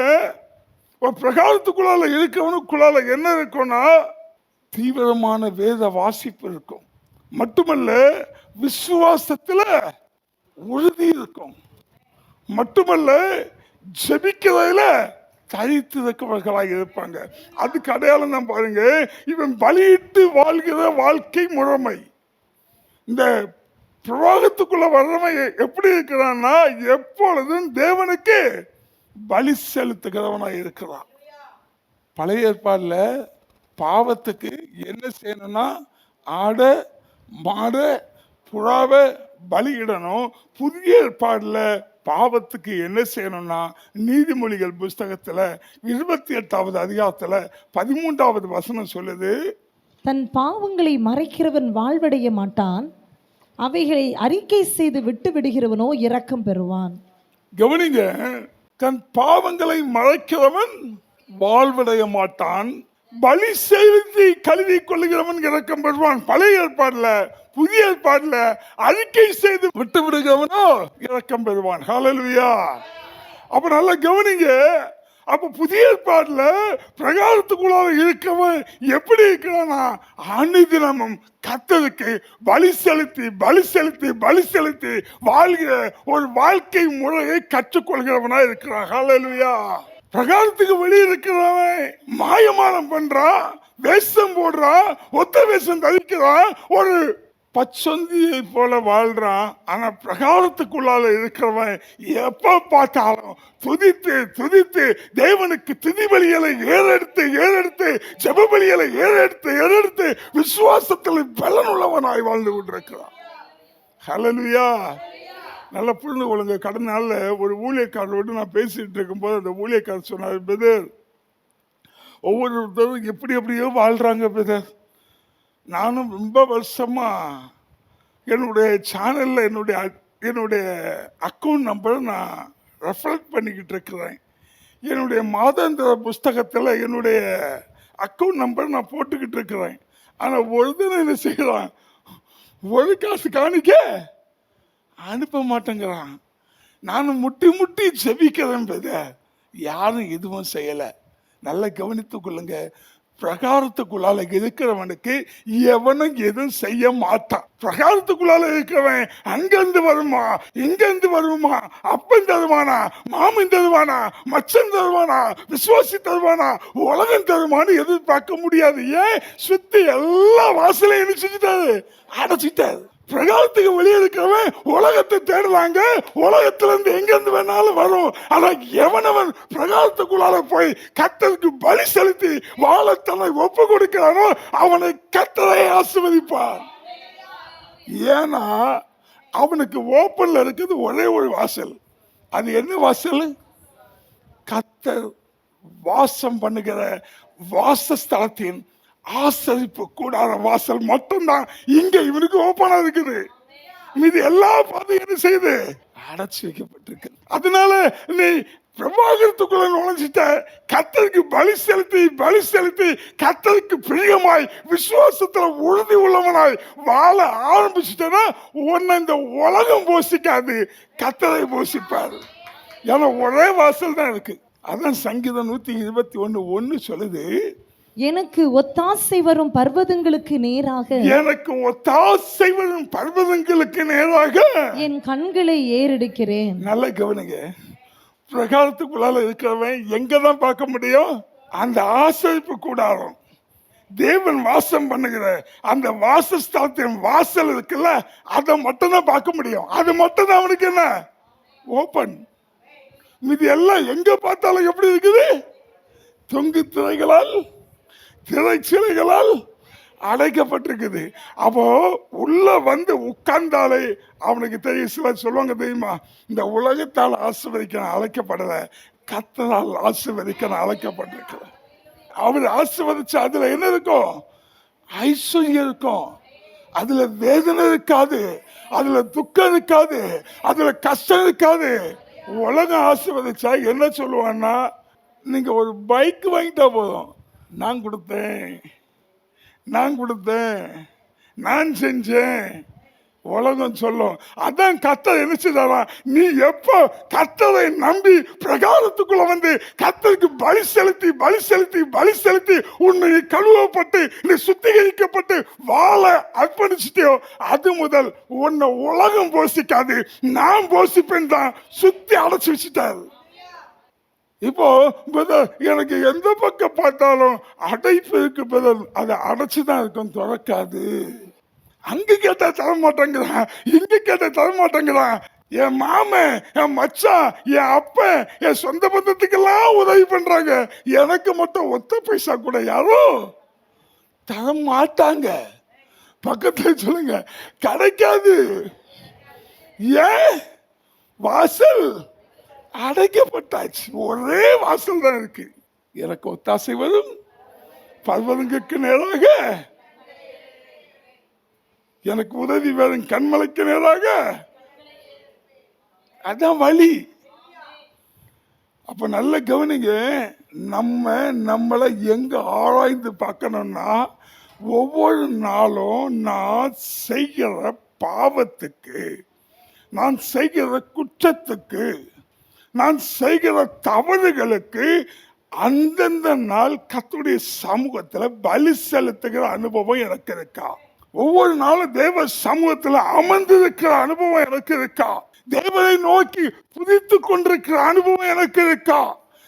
பிரகாரத்துக்குள்ளால இருக்கிறவனுக்குள்ளால என்ன இருக்கும்னா தீவிரமான வேத வாசிப்பு இருக்கும், மட்டுமல்ல விசுவாசத்துல உறுதி இருக்கும், மட்டுமல்ல ஜெபிக்கிறதுல தரித்திருக்கிறவர்களாக இருப்பாங்க. அதுக்கு அடையாளம் தான் பாருங்க, இவன் பலியிட்டு வாழ்கிற வாழ்க்கை முறைமை. இந்த பிரவாகத்துக்குள்ள வர்றவன் எப்படி இருக்கிறான்னா எப்பொழுதும் தேவனுக்கு பலி செலுத்துகிறவனாக இருக்கிறான். பழைய ஏற்பாடுல பாவத்துக்கு என்ன செய்யணும்னா ஆடை மாடை புறாவை பலியிடணும். புதிய ஏற்பாடுல பாவத்துக்கு என்ன செய்யணும்னா, நீதிமொழிகள் புஸ்தகத்துல 28வது அதிகாரத்துல 13வது வசனம் சொல்லுது, தன் பாவங்களை மறைக்கிறவன் வாழ்வடைய மாட்டான், அவைகளை அறிக்கை செய்து விட்டு விடுகிறவனோ இரக்கம் பெறுவான். கவனிங்க, தன் பாவங்களை மறைக்கிறவன் வாழ்வடைய மாட்டான், பலி செலுத்தி கழுவி கொள்ளுகிறவன் இரக்கம் பெறுவான். பழைய ஏற்பாடுல, புதிய ஏற்பாடுல அறிக்கை செய்து விட்டு விடுகிறவனோ இரக்கம் பெறுவான். ஹல்லேலூயா. அப்ப நல்லா கவனிங்க. அப்ப புதிய ஏற்பாடுல பிரகாரத்துக்குள்ளாக இருக்கவன் எப்படி இருக்கிறானா, அனுதினமும் கர்த்தருக்கு பலி செலுத்தி பலி செலுத்தி பலி செலுத்தி வாழ்கிற ஒரு வாழ்க்கை முறையை கற்றுக்கொள்கிறவனா இருக்கிறான். ஹல்லேலூயா. பிரகாரத்துக்கு வெளியே இருக்கிறவன் மாயமானம் பண்றான், வேஷம் போடுறான், ஒத்த வேஷம் தவிக்கிறான், ஒரு பச்சொந்தியை போல வாழ்றான். ஆனா பிரகாரத்துக்குள்ளால இருக்கிறவன் எப்ப பார்த்தாலும் துதித்து துதித்து தேவனுக்கு துதி பலிகளை ஏறெடுத்து ஏறெடுத்து ஜெப பலிகளை ஏறெடுத்து ஏறெடுத்து விசுவாசத்தில் பலன் உள்ளவனாய் வாழ்ந்து கொண்டிருக்கிறான். ஹல்லேலூயா. நல்லா புரிந்து கொள்ளுங்க. கடந்த நாள்ல ஒரு ஊழியக்காரரோடு நான் பேசிட்டு இருக்கும்போது அந்த ஊழியக்காரர் சொன்னார், பிரதர், ஒவ்வொருத்தரும் எப்படி எப்படியோ வாழ்றாங்க பிரதர். நானும் ரொம்ப வருஷமா என்னுடைய சேனல்ல என்னுடைய அக்கௌண்ட் நம்பரை நான் ரெஃபர் பண்ணிக்கிட்டு இருக்கிறேன். என்னுடைய மாதாந்திர புஸ்தகத்தில் என்னுடைய அக்கௌண்ட் நம்பர் நான் போட்டுக்கிட்டு இருக்கிறேன். ஆனால் ஒரு தினம் என்ன செய்யறான், ஒரு காசு காணிக்க அனுப்ப மாட்டேங்கிறான். நானும் முட்டி முட்டி செபிக்கிறேன் பிரதர், யாரும் எதுவும் செய்யலை. நல்லா கவனித்துக் கொள்ளுங்க. பிரகாரத்துக்குள்ளால இருக்கிறவனுக்கு எவனும் எதுவும் செய்ய மாட்டான். பிரகாரத்துக்குள்ளால இருக்கிறவன் அங்கிருந்து வருமா, இங்கிருந்து வருமா, அப்பன் தருவானா, மாமன் தருவானா, மச்சன் தருவானா, விசுவாசி தருவானா, உலகம் தருமானு எதிர்பார்க்க முடியாது. ஏன்? சுத்தி எல்லா வாசலையும் என்ன செஞ்சுட்டாரு, அடைச்சிட்டாரு. பிரகாரத்துக்கு வெளியே இருக்கிறவன் உலகத்தை தேடுறாங்க, உலகத்துல இருந்து எங்க இருந்து வேணாலும் வரும். ஆனா எவனவன் பிரகாரத்துக்குள்ளால போய் கர்த்தருக்கு பலி செலுத்தி வாழத்தனை ஒப்பு கொடுக்கிறானோ அவனை கர்த்தரை ஆசீர்வதிப்பார். ஏன்னா அவனுக்கு ஓப்பன்ல இருக்குது ஒரே ஒரு வாசல். அது என்ன வாசல்? கர்த்தர் வாசம் பண்ணுகிற வாசஸ்தலத்தின் ஆசரிப்பு கூடாத வாசல் மட்டும்தான் இங்க இவனுக்கு ஓப்பனா இருக்குது. மீது எல்லா பாதையும் செய்து அடைச்சு வைக்கப்பட்டிருக்கு. அதனால நீ பிரபாகரத்துக்குள்ள நுழைஞ்சிட்ட, கர்த்தருக்கு பலி செலுத்தி பலி செலுத்தி கர்த்தருக்கு பிரியமாய் விசுவாசத்துல உறுதி உள்ளவனாய் வாழ ஆரம்பிச்சுட்டா உன்னை இந்த உலகம் போஷிக்காது, கர்த்தரை போஷிப்பாரு. ஏன்னா ஒரே வாசல் தான் இருக்கு. அதான் சங்கீதம் 121:1 சொல்லுது, எனக்கு ஒத்தாசை வரும் பர்வதங்களுக்கு நேராக, எனக்கு ஒத்தாசை வரும் பர்வதங்களுக்கு நேராக என் கண்களை ஏறெடுக்கிறேன். நல்ல கவனிங்க. பிரகாரத்துக்குள்ளால இருக்கிறவன் எங்கதான் பார்க்க முடியும்? அந்த ஆசரிப்பு கூடாரம், தேவன் வாசம் பண்ணுகிற அந்த வாசஸ்தலத்தின் வாசல் இருக்குல்ல, அதை மட்டும் தான் பார்க்க முடியும். அது மட்டும் தான் அவனுக்கு என்ன ஓபன். இது எல்லாம் எங்க பார்த்தாலும் எப்படி இருக்குது? தொங்கு திரைகளால் திரைச்சிலைகளால் அடைக்கப்பட்டிருக்குது. அப்போ உள்ள வந்து உட்கார்ந்தாலே அவனுக்கு தெரியும். சிலர் சொல்லுவாங்க தெரியுமா, இந்த உலகத்தால் ஆசீர்வதிக்க அழைக்கப்படல, கர்த்தரால் ஆசீர்வதிக்க அழைக்கப்பட்டிருக்கிற. அவர் ஆசீர்வதிச்சு அதுல என்ன இருக்கும்? ஐஸ்வர்யம் இருக்கும். அதுல வேதனை இருக்காது, அதுல துக்கம் இருக்காது, அதுல கஷ்டம் இருக்காது. உலகம் ஆசீர்வதிச்சா என்ன சொல்லுவான்னா, நீங்க ஒரு பைக் வாங்கிட்டா போதும், நான் கொடுத்தேன், நான் கொடுத்தேன், நான் செஞ்சேன், உலகம் சொல்லும். அதான் கர்த்தர் என்ன செய்தாரா, நீ எப்போ கர்த்தரை நம்பி பிரகாரத்துக்குள்ள வந்து கர்த்தருக்கு பலி செலுத்தி பலி செலுத்தி பலி செலுத்தி உன்னை கழுவப்பட்டு நீ சுத்திகரிக்கப்பட்டு வாழ அர்ப்பணிச்சிட்டியோ, அது முதல் உன்னை உலகம் போஷிக்காது, நான் போஷிப்பேன் தான் சுத்தி அடைச்சு வச்சுட்டாரு. இப்போ பிரதர், எனக்கு எந்த பக்கம் பார்த்தாலும் அடைப்பு இருக்கு பிரதர், அதை அடைச்சுதான் இருக்கும், திறக்காது. அங்க கேட்டா தர மாட்டேங்கிறான், இங்க கேட்டா தர மாட்டேங்கிறான். என் மாமன், என் மச்சான், என் அப்பன், என் சொந்த பந்தத்துக்கெல்லாம் உதவி பண்றாங்க, எனக்கு மட்டும் ஒத்த பைசா கூட யாரும் தர மாட்டாங்க. பக்கத்துல சொல்லுங்க, கிடைக்காது. ஏன்? வாசல் அடைக்கப்பட்டாச்சு. ஒரே வாசல் தான் இருக்கு. எனக்கு ஒத்தாசை வரும் பர்வதங்களுக்கு நேராக, எனக்கு உதவி வரும் கண்மலைக்கு நேராக. அதான் வழி. அப்ப நல்ல கவனிங்க, நம்மளை எங்க ஆராய்ந்து பார்க்கணும்னா, ஒவ்வொரு நாளும் நான் செய்கிற பாவத்துக்கு, நான் செய்கிற குற்றத்துக்கு, நான் செய்கிற தவறுகளுக்கு அந்தந்த நாள் கர்த்தருடைய சமூகத்துல பலி செலுத்துகிற அனுபவம் எனக்கு இருக்கா? ஒவ்வொரு நாளும் தேவ சமூகத்துல அமர்ந்திருக்கிற அனுபவம் எனக்கு இருக்கா? தேவனை நோக்கி துதித்து கொண்டிருக்கிற அனுபவம் எனக்கு இருக்கா?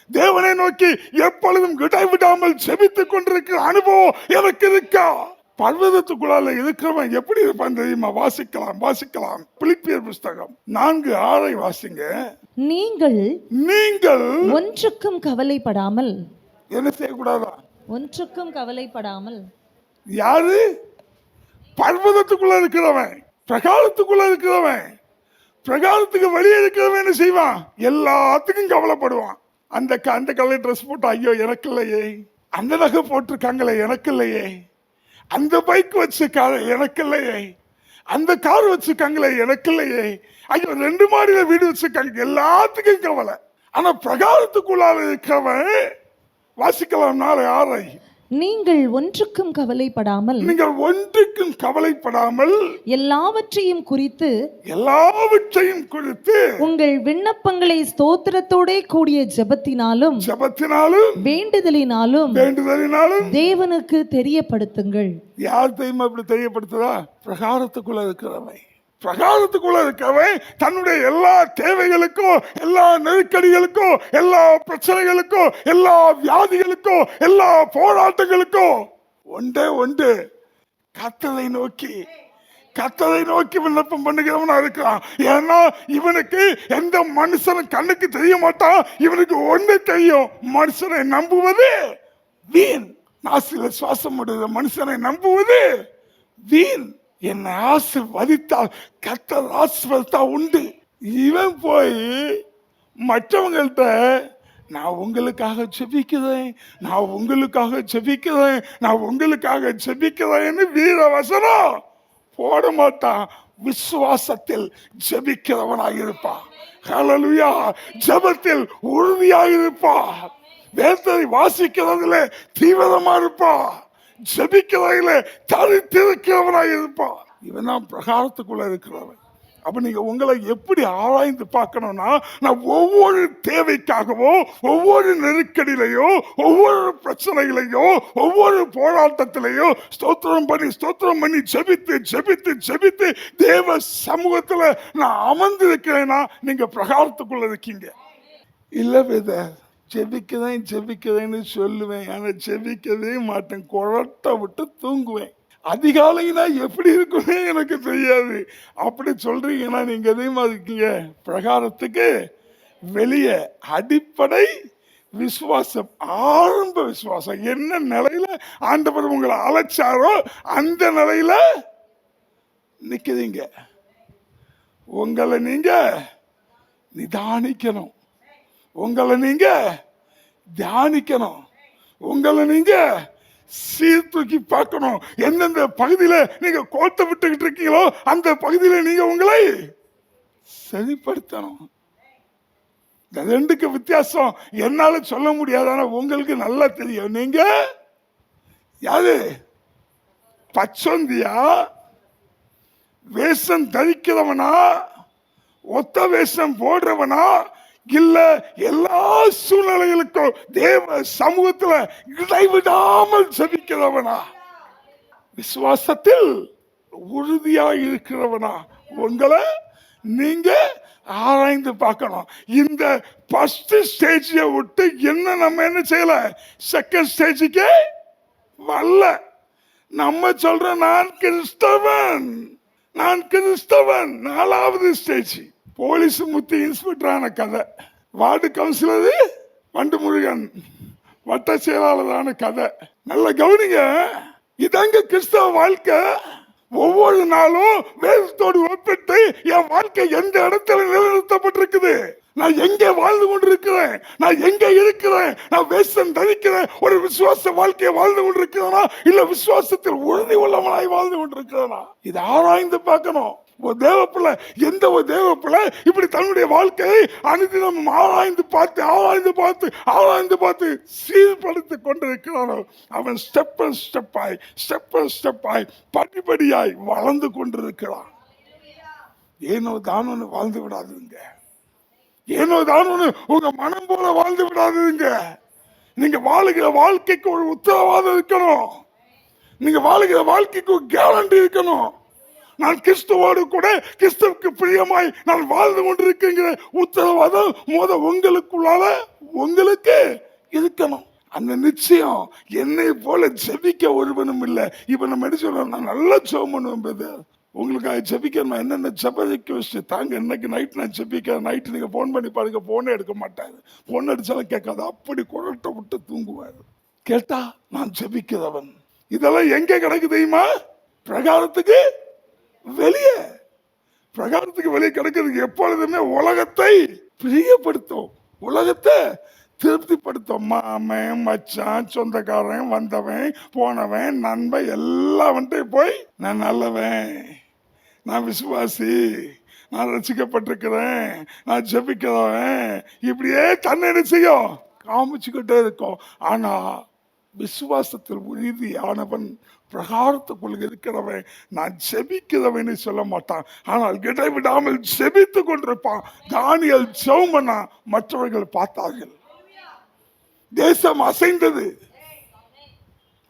தேவனை நோக்கி எப்பொழுதும் இடைவிடாமல் செபித்துக் கொண்டிருக்கிற அனுபவம் எனக்கு இருக்கா? பர்வதத்துக்குள்ளால இருக்கிறவன் எப்படி இருப்பான் தெரியுமா? வாசிக்கலாம். பிலிப்பியர் புஸ்தகம் 4:6 வாசிங்க. நீங்கள் ஒன்றுக்கும் கவலைப்படாமல். என்ன செய்யக்கூடாதா? ஒன்றுக்கும் கவலைப்படாமல். யாரு? பர்வதத்துக்குள்ள இருக்கிறவன், பிரகாரத்துக்குள்ள இருக்கிறவன். பிரகாரத்துக்கு வெளியே இருக்கிறவன் என்ன செய்வான்? எல்லாத்துக்கும் கவலைப்படுவான். அந்த கலர் ட்ரெஸ் போட்டு, ஐயோ எனக்கு இல்லையே, அந்த நகை போட்டிருக்காங்களே எனக்கு இல்லையே, அந்த பைக் வச்சிருக்காங்க எனக்கு இல்லையே, அந்த கார் வச்சிருக்காங்களே எனக்கு இல்லையே, ஐயோ 2 மாடியில வீடு வச்சிருக்காங்க, எல்லாத்துக்கும் கவலை. ஆனா பிரகாரத்துக்குள்ளால இருக்கிறவன், வாசிக்கலாம் 4:6. நீங்கள் ஒன்றுக்கும் கவலைப்படாமல் எல்லாவற்றையும் குறித்து உங்கள் விண்ணப்பங்களை ஸ்தோத்திரத்தோட கூடிய ஜெபத்தினாலும் வேண்டுதலினாலும் தேவனுக்கு தெரியப்படுத்துங்கள். யார் தெரியுமா இப்படி தெரியப்படுத்துதா? பிரகாரத்துக்குள்ள இருக்கிறவன் தன்னுடைய எல்லா தேவைகளுக்கும், எல்லா நெருக்கடிகளுக்கும், எல்லா பிரச்சனைகளுக்கும், எல்லா வியாதிகளுக்கும், எல்லா போராட்டங்களுக்கும் ஒன்று கர்த்தரை நோக்கி விண்ணப்பம் பண்ணுகிறவனா இருக்கிறான். ஏன்னா இவனுக்கு எந்த மனுஷனும் கண்ணுக்கு தெரிய மாட்டான். இவனுக்கு ஒண்ணு தெரியும், மனுஷனை நம்புவது வீண். நாசில சுவாசம் விடுற மனுஷனை நம்புவது வீண். என்னை ஆசீர்வதித்தால் கர்த்தர் ஆசீர்வதித்தா உண்டு. இவன் போய் மற்றவங்கள்ட்ட நான் உங்களுக்காக ஜெபிக்கிறேன்னு வீர வசனம் போட மாட்டான். விசுவாசத்தில் ஜெபிக்கிறவனாக இருப்பான். ஹல்லேலூயா. ஜெபத்தில் உறுதியாக இருப்பான். வேதத்தை வாசிக்கிறதுல தீவிரமா இருப்பான். ஜெபிக்கிறதுல தரித்திருக்கிறவனாக இருப்பான். இவன் தான் பிரகாரத்துக்குள்ள இருக்கிறவன். அப்ப நீங்க உங்களை எப்படி ஆராய்ந்து பார்க்கணும்னா, நான் ஒவ்வொரு தேவைக்காகவோ, ஒவ்வொரு நெருக்கடியிலையோ, ஒவ்வொரு பிரச்சனைகளையோ, ஒவ்வொரு போராட்டத்திலையோ ஸ்தோத்திரம் பண்ணி ஜெபித்து தேவ சமூகத்துல நான் அமர்ந்திருக்கிறேன்னா நீங்க பிரகாரத்துக்குள்ள இருக்கீங்க. இல்ல வேத ஜெபிக்கிறேன்னு சொல்லுவேன், ஆனா ஜெபிக்கவே மாட்டேன், குரட்டை விட்டு தூங்குவேன். அதிகாலைனா எப்படி இருக்குன்னு எனக்கு தெரியாது. அப்படி சொல்றீங்கன்னா நீங்க எதையுமா இருக்கீங்க? பிரகாரத்துக்கு வெளியே அடிப்படை விசுவாசம், ஆரம்ப விசுவாசம். என்ன நிலையில ஆண்டவர் உங்களை அழைச்சாரோ அந்த நிலையில நிக்கிறீங்க. உங்களை நீங்க நிதானிக்கணும், உங்களை நீங்க தியானிக்கணும், உங்களை நீங்க சீர்தூக்கி பார்க்கணும். எந்தெந்த பகுதியில நீங்க கோட்டை விட்டுக்கிட்டு இருக்கீங்களோ அந்த பகுதியில நீங்க உங்களை சரிப்படுத்தணும். இந்த ரெண்டுக்கு வித்தியாசம் என்னால சொல்ல முடியாது, ஆனா உங்களுக்கு நல்லா தெரியும். நீங்க யாரு? பச்சொந்தியா, வேஷம் தரிக்கிறவனா, ஒத்த வேஷம் போடுறவனா, இல்ல எல்லா சூழ்நிலைகளுக்கும் தேவ சமூகத்துல இடைவிடாமல் ஜெபிக்கிறவனா, விசுவாசத்தில் உறுதியா இருக்கிறவனா, உங்களை நீங்க ஆராய்ந்து பார்க்கணும். இந்த ஃபர்ஸ்ட் ஸ்டேஜை விட்டு நம்ம என்ன செய்யல, செகண்ட் ஸ்டேஜுக்கு வரல. நம்ம சொல்ற நான் கிறிஸ்தவன் 4வது ஸ்டேஜ். போலீஸ் முத்தி இன்ஸ்பெக்டரான கதை, வார்டு கவுன்சிலரு வண்டு முருகன் வட்ட செயலாளரான கதை. நல்ல கவனிங்க, இதாங்க கிறிஸ்தவ வாழ்க்கை. ஒவ்வொரு நாளும் வேதத்தோடு ஒப்பிட்டு என் வாழ்க்கை எந்த இடத்துல நிலைநிறுத்தப்பட்டிருக்குது, நான் எங்கே வாழ்ந்து கொண்டிருக்கிறேன், நான் எங்க இருக்கிறேன், நான் வேஷம் தரிக்கிறேன், ஒரு விசுவாச வாழ்க்கையை வாழ்ந்து கொண்டிருக்கிறேனா, இல்ல விசுவாசத்தில் உறுதி உள்ளவனாய் வாழ்ந்து கொண்டிருக்கிறேனா, இதை ஆராய்ந்து பார்க்கணும். ஒரு தேவப்பிள்ளை, எந்த ஒரு தேவப்பிள்ளை இப்படி தன்னுடைய வாழ்க்கையை அனுதினம் ஆராய்ந்து பார்த்து சீர்படுத்திக் கொண்டிருக்கிறானோ, அவன் ஸ்டெப் ஸ்டெப்பாய் படிப்படியாய் வளர்ந்து கொண்டிருக்கிறான். ஏனோ தானோன்னு வாழ்ந்து விடாதுங்க. ஏனோ தானோன்னு உங்க மனம் போல வாழ்ந்து விடாதுங்க. நீங்க வாழுகிற வாழ்க்கைக்கு ஒரு உத்தரவாதம் இருக்கணும். நீங்க வாழுகிற வாழ்க்கைக்கு ஒரு கேரண்டி இருக்கணும். நான் கிறிஸ்துவோடு கூட கிறிஸ்துவுக்கு பிரியமாய் நான் வாழ்ந்து கொண்டிருக்கிற உத்தரவாதம் உங்களுக்குள்ளால உங்களுக்கு இருக்கணும். அந்த நிச்சயம் என்னை போல ஜெபிக்க ஒருவனும் இல்லை. இப்ப நம்ம என்ன சொல்றோம், நான் நல்லா ஜெபம் பண்ணுவேன். உங்களுக்காக ஜெபிக்கணும். என்னென்ன ஜெபிக்க வச்சு தாங்க. இன்னைக்கு நைட் நான் ஜெபிக்கிறேன். நைட்டு நீங்க போன் பண்ணி பாருங்க, போனே எடுக்க மாட்டாரு. போன் அடிச்சாலும் கேட்காது, அப்படி குரட்டை விட்டு தூங்குவாரு. கேட்டா நான் ஜெபிக்கிறவன். இதெல்லாம் எங்க கிடக்கு தெரியுமா? பிரகாரத்துக்கு வெளியே. பிரகாரத்துக்கு வெளியே கிடக்கிறதுக்கு எப்பொழுதுமே உலகத்தை பிரியப்படுத்தும், உலகத்தை திருப்திப்படுத்தும். மாமன் மச்சான் சொந்தக்காரன் வந்தவன் போனவன் நண்பன் எல்லாவன்ட்டையும் போய் நான் நல்லவன், நான் விசுவாசி, நான் ரசிக்கப்பட்டிருக்கிறேன், நான் ஜெபிக்கிறவன், இப்படியே தன்னை என்ன செய்யும் காமிச்சுக்கிட்டே இருக்கும். ஆனா விசுவாசத்தில் உறுதியானவன், பிரகாரத்துக்குள் இருக்கிறவன், நான் ஜெபிக்கிறவன்னு சொல்ல மாட்டான். ஆனால் இடைவிடாமல் ஜெபித்து கொண்டிருப்பான். தானியேல் ஜெபம் பண்ணா மற்றவர்கள் பார்த்தார்கள், தேசம் அசைந்தது.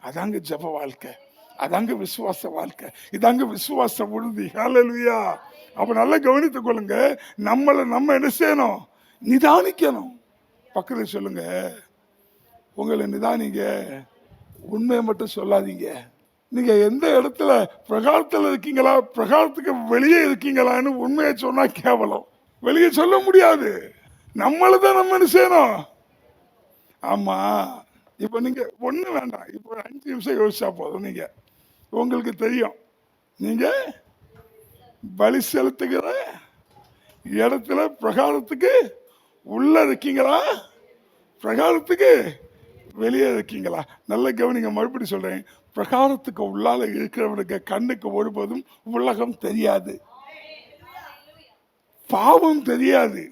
அதாங்க ஜெப வாழ்க்கை, அதாங்க விசுவாச வாழ்க்கை, இதாங்க விசுவாச உறுதி. ஹல்லேலூயா. அப்ப நல்லா கவனித்துக் கொள்ளுங்க. நம்ம என்ன செய்யணும்? நிதானிக்கணும். பக்கத்தில் சொல்லுங்க, உங்களை நிதானிங்க, உண்மையை மட்டும் சொல்லாதீங்க. நீங்க எந்த இடத்துல பிரகாரத்தில் இருக்கீங்களா, பிரகாரத்துக்கு வெளியே இருக்கீங்களான்னு உண்மையை சொன்னா கேவலம். வெளியே சொல்ல முடியாது. நம்மளதான் நம்ம என்ன செய்யணும்? ஆமா. இப்ப நீங்க ஒண்ணு வேண்டாம், இப்ப 5 நிமிஷம் யோசிச்சா போதும். நீங்க உங்களுக்கு தெரியும், நீங்க பலி செலுத்துகிற இடத்துல பிரகாரத்துக்கு உள்ள இருக்கீங்களா, பிரகாரத்துக்கு வெளியே இருக்கீங்களா? நல்ல கவனிங்க. மறுபடி சொல்றேன், பிரகாரத்துக்கு உள்ளால இருக்கிறவனுக்கு கண்ணுக்கு ஒருபோதும் உலகம் தெரியாது, பாவம் தெரியாது,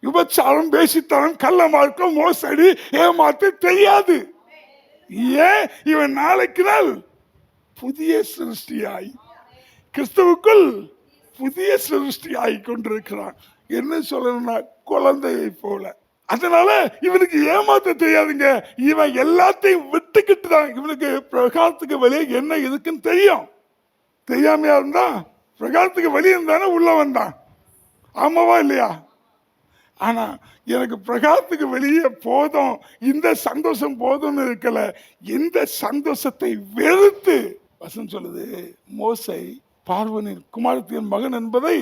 விபச்சாரம், பேசித்தனம், கள்ள மார்க்கம், மோசடி, ஏமாத்து தெரியாது. ஏன்? இவன் நாளைக்கு நாள் புதிய சிருஷ்டியாய் கிறிஸ்துவுக்குள் புதிய சிருஷ்டியாய் கொண்டிருக்கிறான். என்ன சொல்லணும்னா, குழந்தையை போல. அதனால இவனுக்கு ஏமாத்த தெரியாதுங்க. இவன் எல்லாத்தையும் விட்டுக்கிட்டு தான் இவனுக்கு பிரகாரத்துக்கு வெளியே என்ன இருக்குன்னு தெரியும். தெரியாமையா இருந்தா பிரகாரத்துக்கு வெளியே இருந்தானே உள்ள வந்தான். ஆமாவா இல்லையா? ஆனா எனக்கு பிரகாரத்துக்கு வெளியே போதும், இந்த சந்தோஷம் போதும்னு இருக்கல. இந்த சந்தோஷத்தை வெறுத்து, வசனம் சொல்லுது, மோசே பார்வோனின் குமாரத்தின் மகன் என்பதை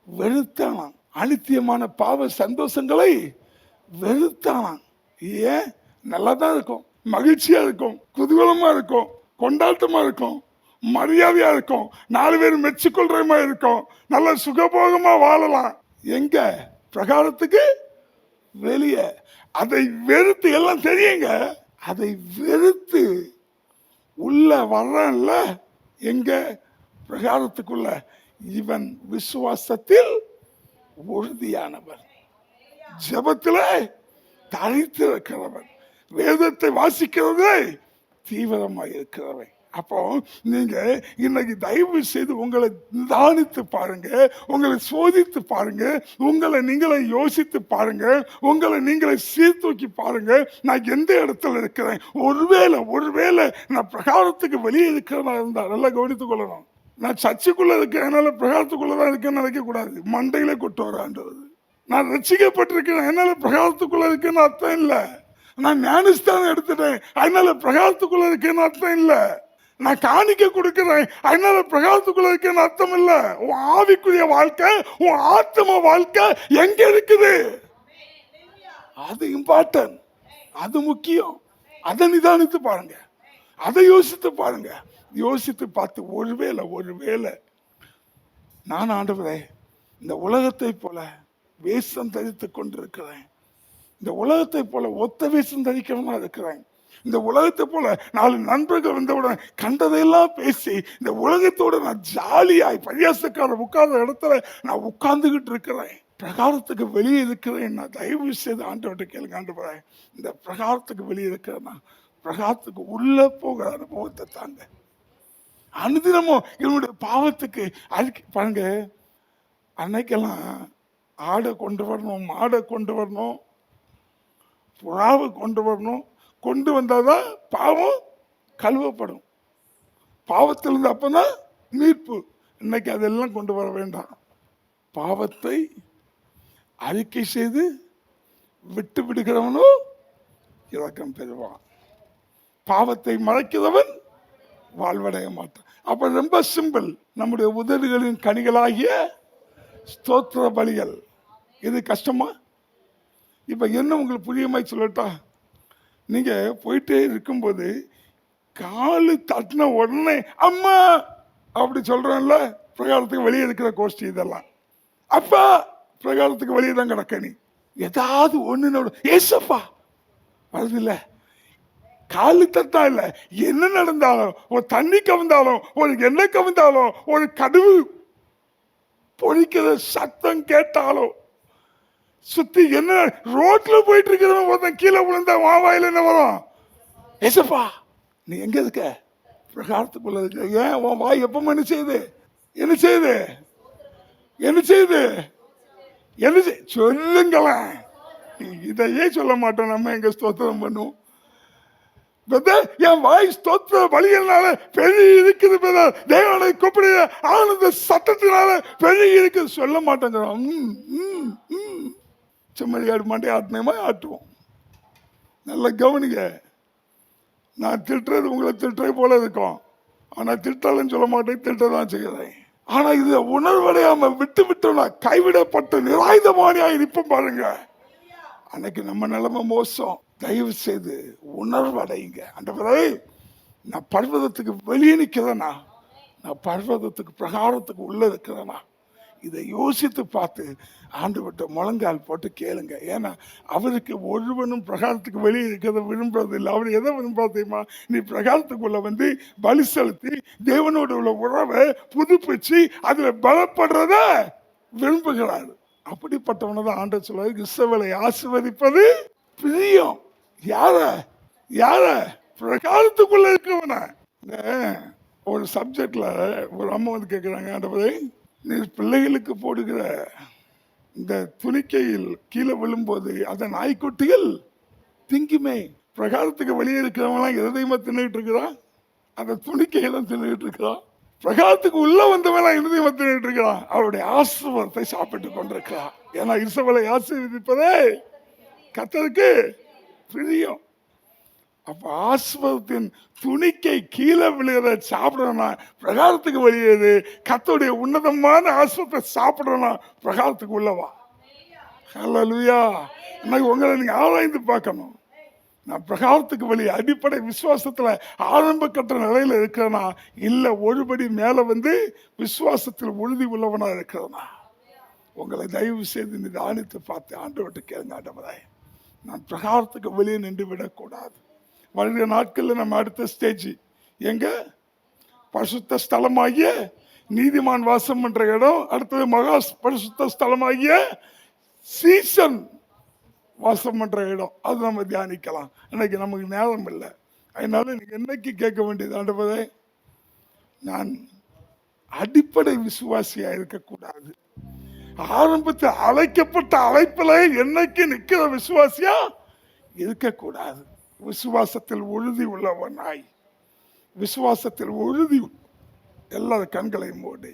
வெறுத்தானாம். அனித்தியமான பாவ சந்தோஷங்களை வெறுத்தானாம். ஏன்? நல்லா தான் இருக்கும், மகிழ்ச்சியா இருக்கும், குதூகலமா இருக்கும், கொண்டாட்டமா இருக்கும், மரியாதையா இருக்கும், 4 பேர் மெச்சிக்கொள்றமா இருக்கும், நல்ல சுகபோகமா வாழலாம். எங்க? பிரகாரத்துக்கு வெளியே. அதை வெறுத்து, எல்லாம் தெரியுங்க, அதை வெறுத்து உள்ள வர்றான்ல. எங்க? பிரகாரத்துக்குள்ள. இவன் விசுவாசத்தில் உறுதியானவன், ஜெபத்திலே தரித்திருக்கிறவன், வேதத்தை வாசிக்கிறதே தீவிரமாக இருக்கிறவன். அப்போ நீங்க இன்னைக்கு தயவு செய்து உங்களை நிதானித்து பாருங்க, உங்களை சோதித்து பாருங்க, உங்களை நீங்களே யோசித்து பாருங்க, உங்களை நீங்களே சீர்தூக்கி பாருங்க. நான் எந்த இடத்துல இருக்கிறேன்? ஒருவேளை நான் பிரகாரத்துக்கு வெளியே இருக்கிறதா இருந்தா நல்லா கவனித்துக் கொள்ளணும். நான் சர்ச்சுக்குள்ள இருக்கேன், என்னால பிரகாரத்துக்குள்ளதான் இருக்கேன்னு நினைக்க கூடாது. மண்டையில கொட்டு வரான்றது. நான் ரட்சிக்கப்பட்டிருக்கேன், என்னால பிரகாரத்துக்குள்ள இருக்கேன்னு அர்த்தம் இல்ல. நான் ஞானஸ்தானம் எடுத்துட்டேன், அதனால பிரகாரத்துக்குள்ள இருக்கேன்னு அர்த்தம் இல்ல. நான் காணிக்க கொடுக்கிறேன், அதனால பிரகாரத்துக்குள்ள இருக்கேன்னு அர்த்தம் இல்ல. உன் ஆவிக்குரிய வாழ்க்கை, உன் ஆத்ம வாழ்க்கை எங்க இருக்குது? அது இம்பார்ட்டன்ட், அது முக்கியம். அதை நிதானித்து பாருங்க, அதை யோசித்து பாருங்க. யோசித்து பார்த்து ஒருவேளை நான் ஆண்டவரே இந்த உலகத்தை போல வேஷம் தரித்து கொண்டிருக்கிறேன், இந்த உலகத்தை போல ஒத்த வேஷம் தரிக்கிறவனா இருக்கிறேன், இந்த உலகத்தை போல 4 நண்பர்கள் வந்தவுடன் கண்டதையெல்லாம் பேசி இந்த உலகத்தோட நான் ஜாலியாய் பரியாசக்கார உட்கார்ந்த இடத்துல நான் உட்கார்ந்துகிட்டு இருக்கிறேன், பிரகாரத்துக்கு வெளியே இருக்கிறேன். நான் தயவு செய்து ஆண்டவர்கிட்ட கேளுங்க, ஆண்டவரே இந்த பிரகாரத்துக்கு வெளியே இருக்கிறேன்னா பிரகாரத்துக்கு உள்ள போகிற அனுபவத்தை தாங்க. அனுதினமும் என்னுடைய பாவத்துக்கு அறிக்கை பாருங்க. அன்னைக்கெல்லாம் ஆடை கொண்டு வரணும், மாடை கொண்டு வரணும், புறாவை கொண்டு வரணும், கொண்டு வந்தாதான் பாவம் கழுவப்படும், பாவத்திலிருந்து அப்பதான் மீட்பு. இன்னைக்கு அதெல்லாம் கொண்டு வர வேண்டாம். பாவத்தை அறிக்கை செய்து விட்டு விடுகிறவனோ இரக்கம் பெறுவான், பாவத்தை மறைக்கிறவன் வாழ்வடைய மாட்டான். அப்ப ரொம்ப சிம்பிள். நம்முடைய உதடுகளின் கனிகளாகிய ஸ்தோத்திர பலிகள். இது கஷ்டமா? இப்ப என்ன உங்களுக்கு புரியுமாய் சொல்லட்டா? நீங்க போயிட்டே இருக்கும்போது காலு தட்டின உடனே அம்மா அப்படி சொல்றோம்ல, பிரகாரத்துக்கு வெளியே இருக்கிற கோஷ்டி இதெல்லாம். அப்பா பிரகாரத்துக்கு வெளியே தான் கிடக்க. நீ ஏதாவது ஒண்ணு ஏசப்பா வருது இல்ல, காலு தட்டா இல்ல, என்ன நடந்தாலும், ஒரு தண்ணி கவிழ்ந்தாலும், ஒரு எண்ணெய் கவிழ்ந்தாலும், ஒரு கடுவு பொழிக்கிற சத்தம் கேட்டாலும், சுத்தி என்ன ரோட்ல போயிட்டு இருக்கிறவன் ஒருத்தன் கீழே விழுந்தா வாயில என்ன வரும்? ஏசப்பா நீ எங்க இருக்க? பிரகாரத்துக்குள்ள இருக்க. ஏன் உன் வாய் எப்ப என்ன செய்யுது? என்ன செய்யுது? என்ன செய்யுது? என்ன சொல்லுங்களேன். இதையே சொல்ல மாட்டோம் நம்ம. எங்க ஸ்தோத்திரம் பண்ணுவோம். என் வாய் ஸ்தோத்திர பலிகள்னால பெரிய இருக்குது, தேவனை கூப்பிடுற ஆனந்த சத்தத்தினால பெரிய இருக்குது சொல்ல மாட்டேங்கிறோம். செம்மறியாடு மாட்டே ஆட்டினமா ஆட்டுவோம். நல்லா கவனிங்க. நான் திட்டுறது உங்களை திட்டுறது போல இருக்கும், ஆனா திட்டலன்னு சொல்ல மாட்டேன், திட்டதான் செய்கிறேன். ஆனா இதை உணர்வடையாம விட்டு விட்டோம்னா கைவிடப்பட்ட நிராயுதமானியாய் நிற்போம் பாருங்க. அன்னைக்கு நம்ம நிலைமை மோசம். தயவு செய்து உணர்வடைங்க. ஆண்டவரே நான் பர்வதத்துக்கு வெளியே நிற்கிறேனா, நான் பர்வதத்துக்கு பிரகாரத்துக்கு உள்ள இருக்கிறேனா, இதை யோசித்து பார்த்து ஆண்டவர்கிட்ட முழங்கால் போட்டு கேளுங்க. ஏன்னா அவருக்கு ஒருவனும் பிரகாரத்துக்கு வெளியே இருக்கிறத விரும்புறது இல்லை. அவர் எதை விரும்புறது தெரியுமா? நீ பிரகாரத்துக்குள்ள வந்து பலி செலுத்தி தேவனோட உள்ள உறவை புதுப்பிச்சு அதுல பலப்படுறத விரும்புகிறாரு. அப்படிப்பட்டவனை தான் ஆண்டவர் சொல்றாரு, இஸ்ரவேலை ஆசீர்வதிப்பது பிரியம். யார பிரகாரத்துக்குள்ள இருக்கவன. ஒரு சப்ஜெக்ட்ல ஒரு அம்மா வந்து கேட்கிறாங்க, ஆண்டவரே நீ பிள்ளைகளுக்கு போடுகிற இந்த துணிக்கையில் கீழே விழும்போது அதை நாய்க்குட்டிகள் திங்குமே. பிரகாரத்துக்கு வெளியே இருக்கிறவங்களாம் எதையுமா தின்னுட்டு இருக்கிறான்? அந்த துணிக்கையை தான் தின்னுட்டு இருக்கிறான். பிரகாரத்துக்கு உள்ள வந்தவன் இருதயமா தின்னுட்டு இருக்கிறான். அவருடைய ஆசீர்வாதத்தை சாப்பிட்டு கொண்டிருக்கிறான். ஏன்னா இஸ்ரவேலை ஆசீர்வதிப்பதே கர்த்தருக்கு பிரியம். அப்ப ஆசீர்வாதத்தின் துணிக்கை கீழே விழுகிற சாப்பிடணும்னா பிரகாரத்துக்கு வெளியேது. கர்த்தருடைய உன்னதமான ஆசீர்வாதத்தை சாப்பிடணும்னா பிரகாரத்துக்கு உள்ளவா. ஹல்லேலூயா. இன்னைக்கு உங்களை நீங்க ஆராய்ந்து பார்க்கணும். நான் பிரகாரத்துக்கு வெளியே அடிப்படை விசுவாசத்துல ஆரம்ப கட்ட நிலையில இருக்கிறேனா, இல்ல ஒருபடி மேல வந்து விசுவாசத்தில் உறுதி உள்ளவனா இருக்கிறேனா? உங்களை தயவு செய்து நிதானித்து பார்த்து ஆண்டவர்கிட்ட கேளுங்க. ஆண்டவரே நான் பிரகாரத்துக்கு வெளியே நின்று விடக்கூடாது. வருகிற நாட்கள்ல நம்ம அடுத்த ஸ்டேஜ் எங்க? பரிசுத்த ஸ்தலமாகிய நீதிமான் வாசம் பண்ற இடம். அடுத்தது மகா பரிசுத்த ஸ்தலமாகிய சீசன் வாசம் பண்ற இடம். அது நம்ம தியானிக்கலாம். இன்னைக்கு நமக்கு நேரம் இல்லை. அதனால நீங்க என்னைக்கு கேட்க வேண்டியது, ஆண்டவரே நான் அடிப்படை விசுவாசியா இருக்கக்கூடாது. ஆரம்பத்தில் அழைக்கப்பட்ட அழைப்பில் என்னைக்கு நிற்கிற விசுவாசியா இருக்கக்கூடாது. விசுவாசத்தில் உறுதி உள்ளவனாய், விசுவாசத்தில் உறுதி. எல்லா கண்களையும் மூடி